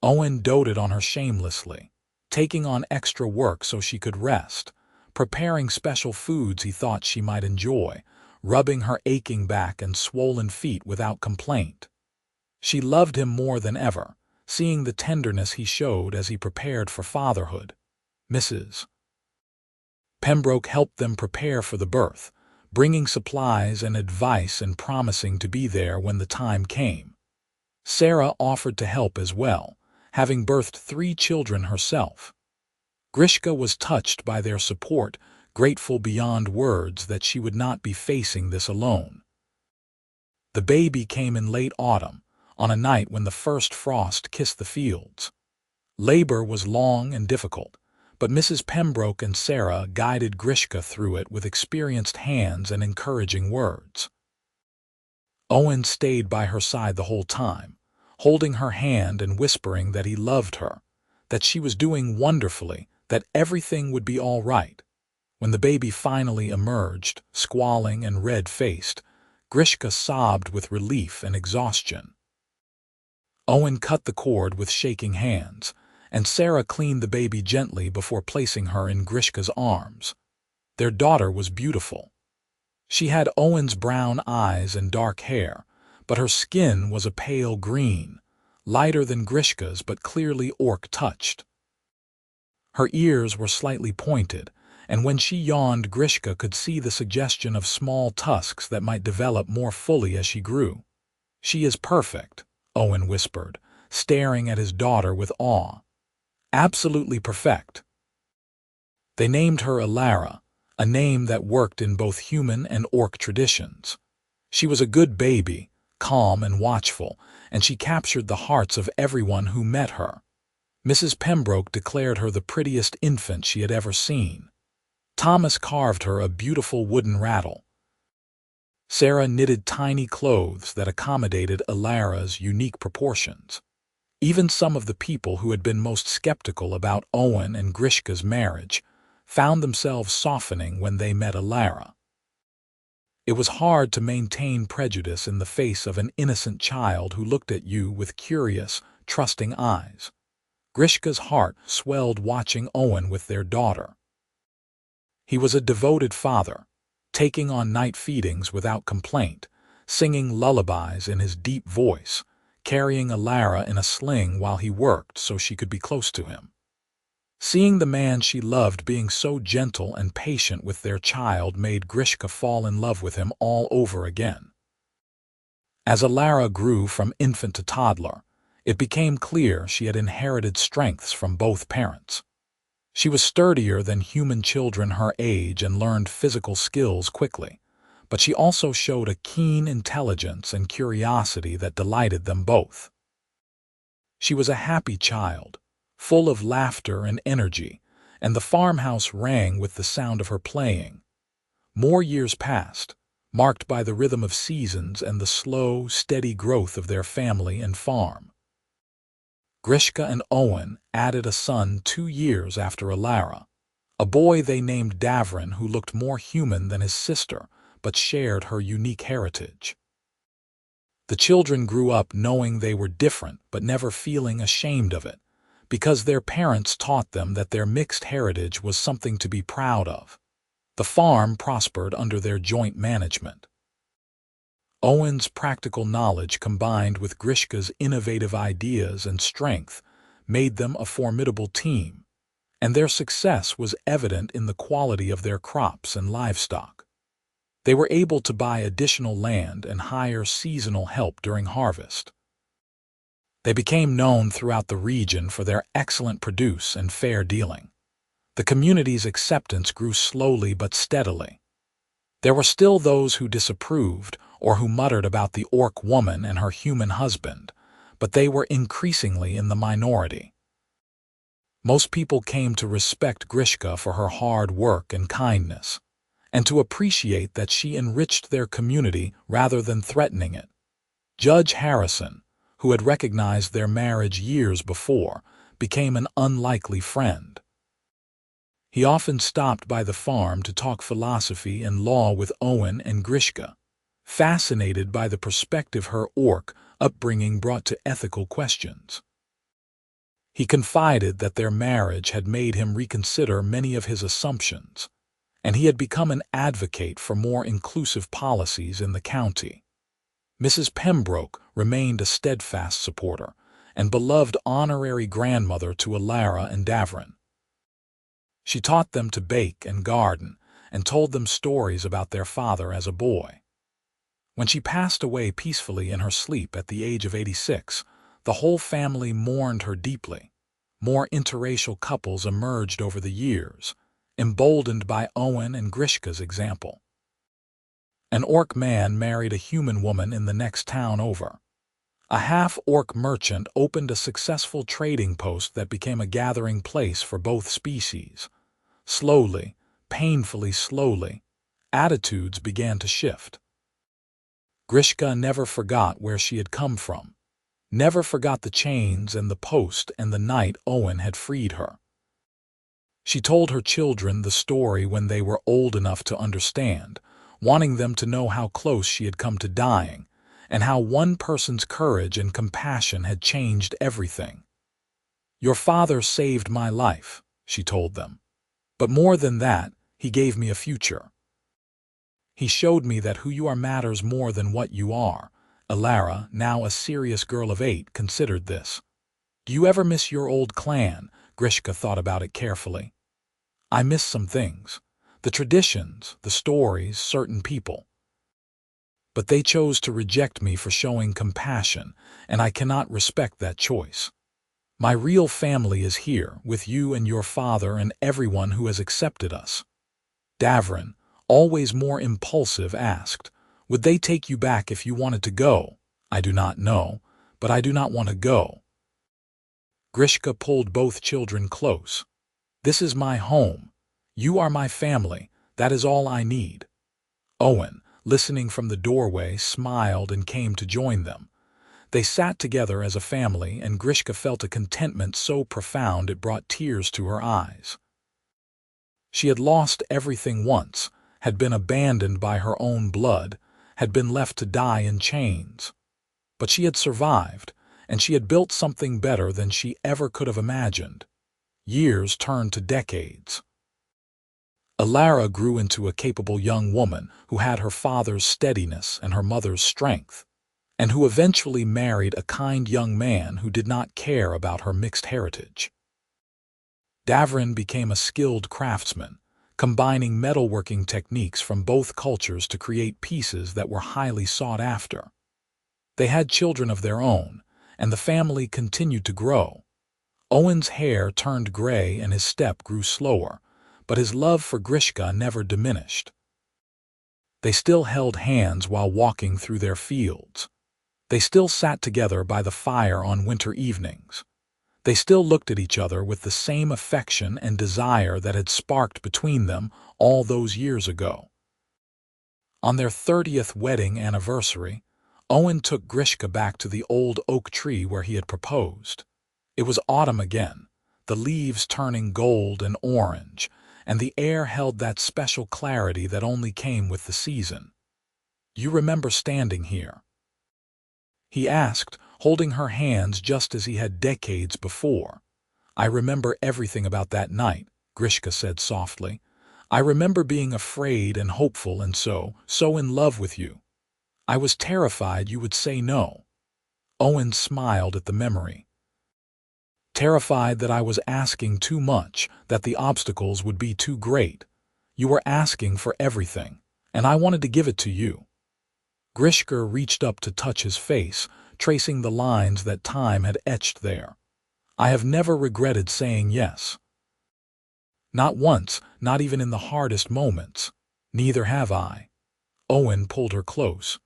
Owen doted on her shamelessly, taking on extra work so she could rest, preparing special foods he thought she might enjoy, rubbing her aching back and swollen feet without complaint. She loved him more than ever, seeing the tenderness he showed as he prepared for fatherhood. Mrs. Pembroke helped them prepare for the birth, bringing supplies and advice and promising to be there when the time came. Sarah offered to help as well, having birthed 3 children herself. Grishka was touched by their support, grateful beyond words that she would not be facing this alone. The baby came in late autumn, on a night when the first frost kissed the fields. Labor was long and difficult, but Mrs. Pembroke and Sarah guided Grishka through it with experienced hands and encouraging words. Owen stayed by her side the whole time, holding her hand and whispering that he loved her, that she was doing wonderfully, that everything would be all right. When the baby finally emerged, squalling and red-faced, Grishka sobbed with relief and exhaustion. Owen cut the cord with shaking hands, and Sarah cleaned the baby gently before placing her in Grishka's arms. Their daughter was beautiful. She had Owen's brown eyes and dark hair, but her skin was a pale green, lighter than Grishka's but clearly orc-touched. Her ears were slightly pointed, and when she yawned, Grishka could see the suggestion of small tusks that might develop more fully as she grew. "She is perfect," Owen whispered, staring at his daughter with awe. "Absolutely perfect." They named her Alara, a name that worked in both human and orc traditions. She was a good baby, calm and watchful, and she captured the hearts of everyone who met her. Mrs. Pembroke declared her the prettiest infant she had ever seen. Thomas carved her a beautiful wooden rattle. Sarah knitted tiny clothes that accommodated Alara's unique proportions. Even some of the people who had been most skeptical about Owen and Grishka's marriage found themselves softening when they met Alara. It was hard to maintain prejudice in the face of an innocent child who looked at you with curious, trusting eyes. Grishka's heart swelled watching Owen with their daughter. He was a devoted father, taking on night feedings without complaint, singing lullabies in his deep voice, carrying Alara in a sling while he worked so she could be close to him. Seeing the man she loved being so gentle and patient with their child made Grishka fall in love with him all over again. As Alara grew from infant to toddler, it became clear she had inherited strengths from both parents. She was sturdier than human children her age and learned physical skills quickly, but she also showed a keen intelligence and curiosity that delighted them both. She was a happy child, full of laughter and energy, and the farmhouse rang with the sound of her playing. More years passed, marked by the rhythm of seasons and the slow, steady growth of their family and farm. Grishka and Owen added a son 2 years after Alara, a boy they named Davrin who looked more human than his sister but shared her unique heritage. The children grew up knowing they were different but never feeling ashamed of it, because their parents taught them that their mixed heritage was something to be proud of. The farm prospered under their joint management. Owen's practical knowledge combined with Grishka's innovative ideas and strength made them a formidable team, and their success was evident in the quality of their crops and livestock. They were able to buy additional land and hire seasonal help during harvest. They became known throughout the region for their excellent produce and fair dealing. The community's acceptance grew slowly but steadily. There were still those who disapproved or who muttered about the orc woman and her human husband, but they were increasingly in the minority. Most people came to respect Grishka for her hard work and kindness, and to appreciate that she enriched their community rather than threatening it. Judge Harrison, who had recognized their marriage years before, became an unlikely friend. He often stopped by the farm to talk philosophy and law with Owen and Grishka, fascinated by the perspective her orc upbringing brought to ethical questions. He confided that their marriage had made him reconsider many of his assumptions, and he had become an advocate for more inclusive policies in the county. Mrs. Pembroke remained a steadfast supporter and beloved honorary grandmother to Alara and Davrin. She taught them to bake and garden and told them stories about their father as a boy. When she passed away peacefully in her sleep at the age of 86, the whole family mourned her deeply. More interracial couples emerged over the years, emboldened by Owen and Grishka's example. An orc man married a human woman in the next town over. A half-orc merchant opened a successful trading post that became a gathering place for both species. Slowly, painfully slowly, attitudes began to shift. Grishka never forgot where she had come from, never forgot the chains and the post and the night Owen had freed her. She told her children the story when they were old enough to understand, wanting them to know how close she had come to dying, and how one person's courage and compassion had changed everything. "Your father saved my life," she told them. "But more than that, he gave me a future. He showed me that who you are matters more than what you are." Alara, now a serious girl of 8, considered this. "Do you ever miss your old clan?" Grishka thought about it carefully. "I miss some things. The traditions, the stories, certain people. But they chose to reject me for showing compassion, and I cannot respect that choice. My real family is here, with you and your father and everyone who has accepted us." Davrin, always more impulsive, asked, "Would they take you back if you wanted to go?" "I do not know, but I do not want to go." Grishka pulled both children close. "This is my home. You are my family. That is all I need." Owen, listening from the doorway, smiled and came to join them. They sat together as a family, and Grishka felt a contentment so profound it brought tears to her eyes. She had lost everything once, had been abandoned by her own blood, had been left to die in chains. But she had survived, and she had built something better than she ever could have imagined. Years turned to decades. Alara grew into a capable young woman who had her father's steadiness and her mother's strength, and who eventually married a kind young man who did not care about her mixed heritage. Davrin became a skilled craftsman, combining metalworking techniques from both cultures to create pieces that were highly sought after. They had children of their own, and the family continued to grow. Owen's hair turned gray and his step grew slower, but his love for Grishka never diminished. They still held hands while walking through their fields. They still sat together by the fire on winter evenings. They still looked at each other with the same affection and desire that had sparked between them all those years ago. On their 30th wedding anniversary, Owen took Grishka back to the old oak tree where he had proposed. It was autumn again, the leaves turning gold and orange, and the air held that special clarity that only came with the season. "You remember standing here?" he asked, holding her hands just as he had decades before. "I remember everything about that night," Grishka said softly. "I remember being afraid and hopeful and so in love with you. I was terrified you would say no." Owen smiled at the memory. terrified that I was asking too much, that the obstacles would be too great. You were asking for everything, and I wanted to give it to you." Grishka reached up to touch his face, tracing the lines that time had etched there. "I have never regretted saying yes. Not once, not even in the hardest moments. Neither have I." Owen pulled her close.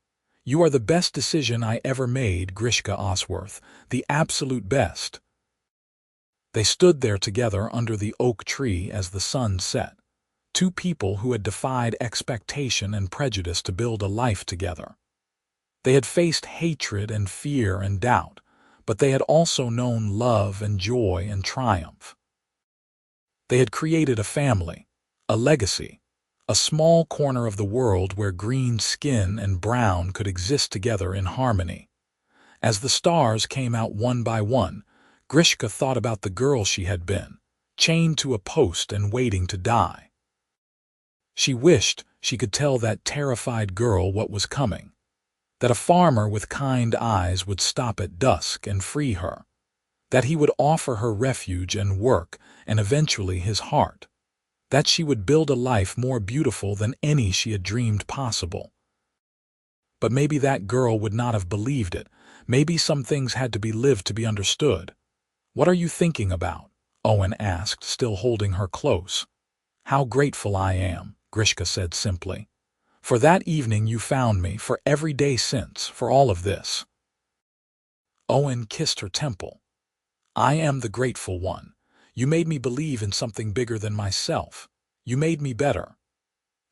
"You are the best decision I ever made, Grishka Osworth, the absolute best." They stood there together under the oak tree as the sun set. Two people who had defied expectation and prejudice to build a life together. They had faced hatred and fear and doubt, but they had also known love and joy and triumph. They had created a family, a legacy, a small corner of the world where green skin and brown could exist together in harmony. As the stars came out one by one, Grishka thought about the girl she had been, chained to a post and waiting to die. She wished she could tell that terrified girl what was coming, that a farmer with kind eyes would stop at dusk and free her, that he would offer her refuge and work and eventually his heart, that she would build a life more beautiful than any she had dreamed possible. But maybe that girl would not have believed it. Maybe some things had to be lived to be understood. "What are you thinking about?" Owen asked, still holding her close. "How grateful I am," Grishka said simply. "For that evening you found me, for every day since, for all of this." Owen kissed her temple. "I am the grateful one. You made me believe in something bigger than myself. You made me better."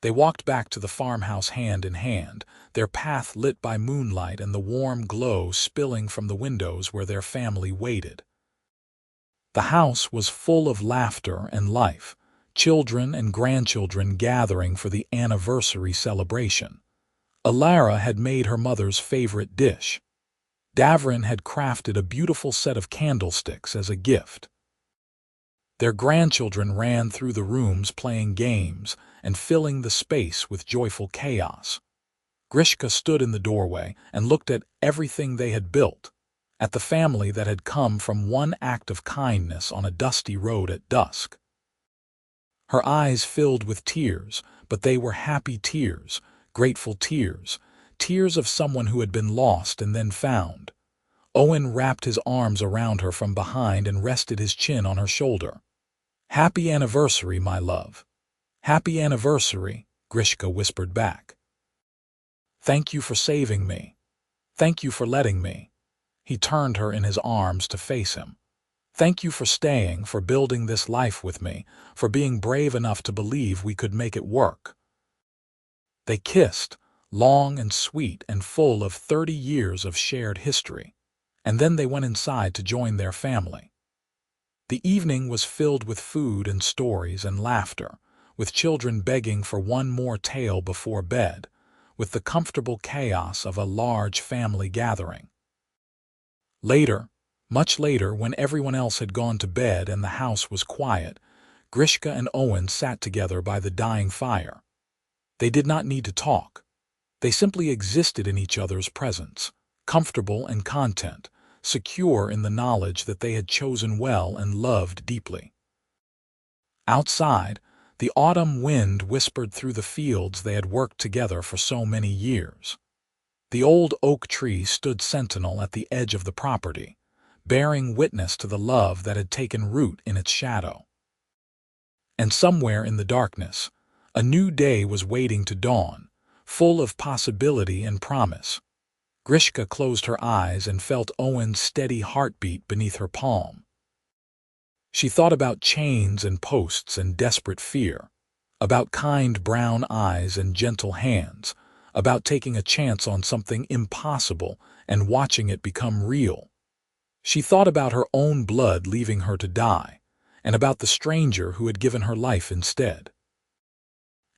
They walked back to the farmhouse hand in hand, their path lit by moonlight and the warm glow spilling from the windows where their family waited. The house was full of laughter and life, children and grandchildren gathering for the anniversary celebration. Alara had made her mother's favorite dish. Davrin had crafted a beautiful set of candlesticks as a gift. Their grandchildren ran through the rooms playing games and filling the space with joyful chaos. Grishka stood in the doorway and looked at everything they had built, at the family that had come from one act of kindness on a dusty road at dusk. Her eyes filled with tears, but they were happy tears, grateful tears, tears of someone who had been lost and then found. Owen wrapped his arms around her from behind and rested his chin on her shoulder. "Happy anniversary, my love." "Happy anniversary," Grishka whispered back. "Thank you for saving me. Thank you for letting me." He turned her in his arms to face him. "Thank you for staying, for building this life with me, for being brave enough to believe we could make it work." They kissed, long and sweet and full of 30 years of shared history, and then they went inside to join their family. The evening was filled with food and stories and laughter, with children begging for one more tale before bed, with the comfortable chaos of a large family gathering. Later, much later, when everyone else had gone to bed and the house was quiet, Grishka and Owen sat together by the dying fire. They did not need to talk. They simply existed in each other's presence, comfortable and content, secure in the knowledge that they had chosen well and loved deeply. Outside, the autumn wind whispered through the fields they had worked together for so many years. The old oak tree stood sentinel at the edge of the property, bearing witness to the love that had taken root in its shadow. And somewhere in the darkness, a new day was waiting to dawn, full of possibility and promise. Grishka closed her eyes and felt Owen's steady heartbeat beneath her palm. She thought about chains and posts and desperate fear, about kind brown eyes and gentle hands, about taking a chance on something impossible and watching it become real. She thought about her own blood leaving her to die, and about the stranger who had given her life instead.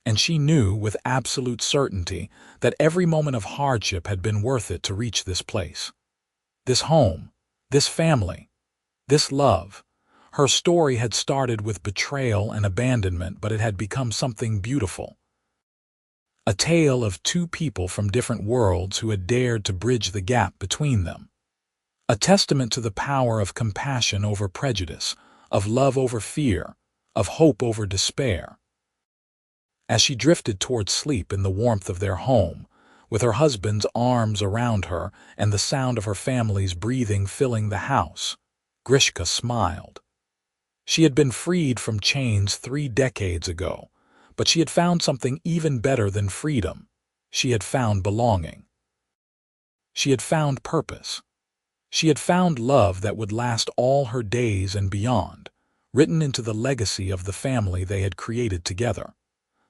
And she knew with absolute certainty that every moment of hardship had been worth it to reach this place. This home, this family, this love. Her story had started with betrayal and abandonment, but it had become something beautiful. A tale of two people from different worlds who had dared to bridge the gap between them. a testament to the power of compassion over prejudice, of love over fear, of hope over despair. As she drifted toward sleep in the warmth of their home, with her husband's arms around her and the sound of her family's breathing filling the house, Grishka smiled. She had been freed from chains 3 decades ago, but she had found something even better than freedom. She had found belonging. She had found purpose. She had found love that would last all her days and beyond, written into the legacy of the family they had created together.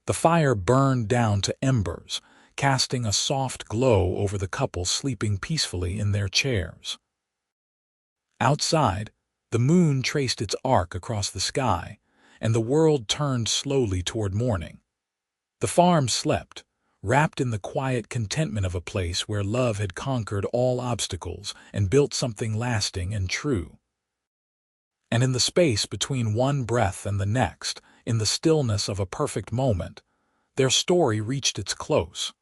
The fire burned down to embers, casting a soft glow over the couple sleeping peacefully in their chairs. Outside, the moon traced its arc across the sky, and the world turned slowly toward morning. The farm slept, wrapped in the quiet contentment of a place where love had conquered all obstacles and built something lasting and true. And in the space between one breath and the next, in the stillness of a perfect moment, their story reached its close.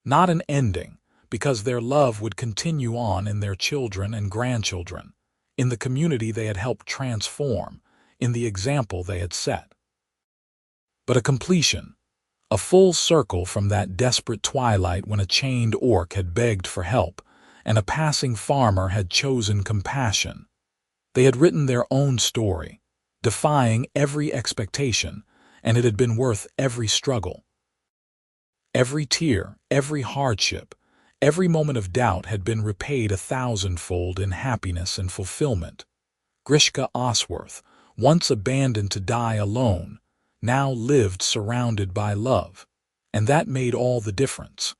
Not an ending, because their love would continue on in their children and grandchildren, in the community they had helped transform, in the example they had set. But a completion, a full circle from that desperate twilight when a chained orc had begged for help and a passing farmer had chosen compassion. They had written their own story, defying every expectation, and it had been worth every struggle. Every tear, every hardship, every moment of doubt had been repaid 1,000-fold in happiness and fulfillment. Grishka Osworth, once abandoned to die alone, now lived surrounded by love, and that made all the difference.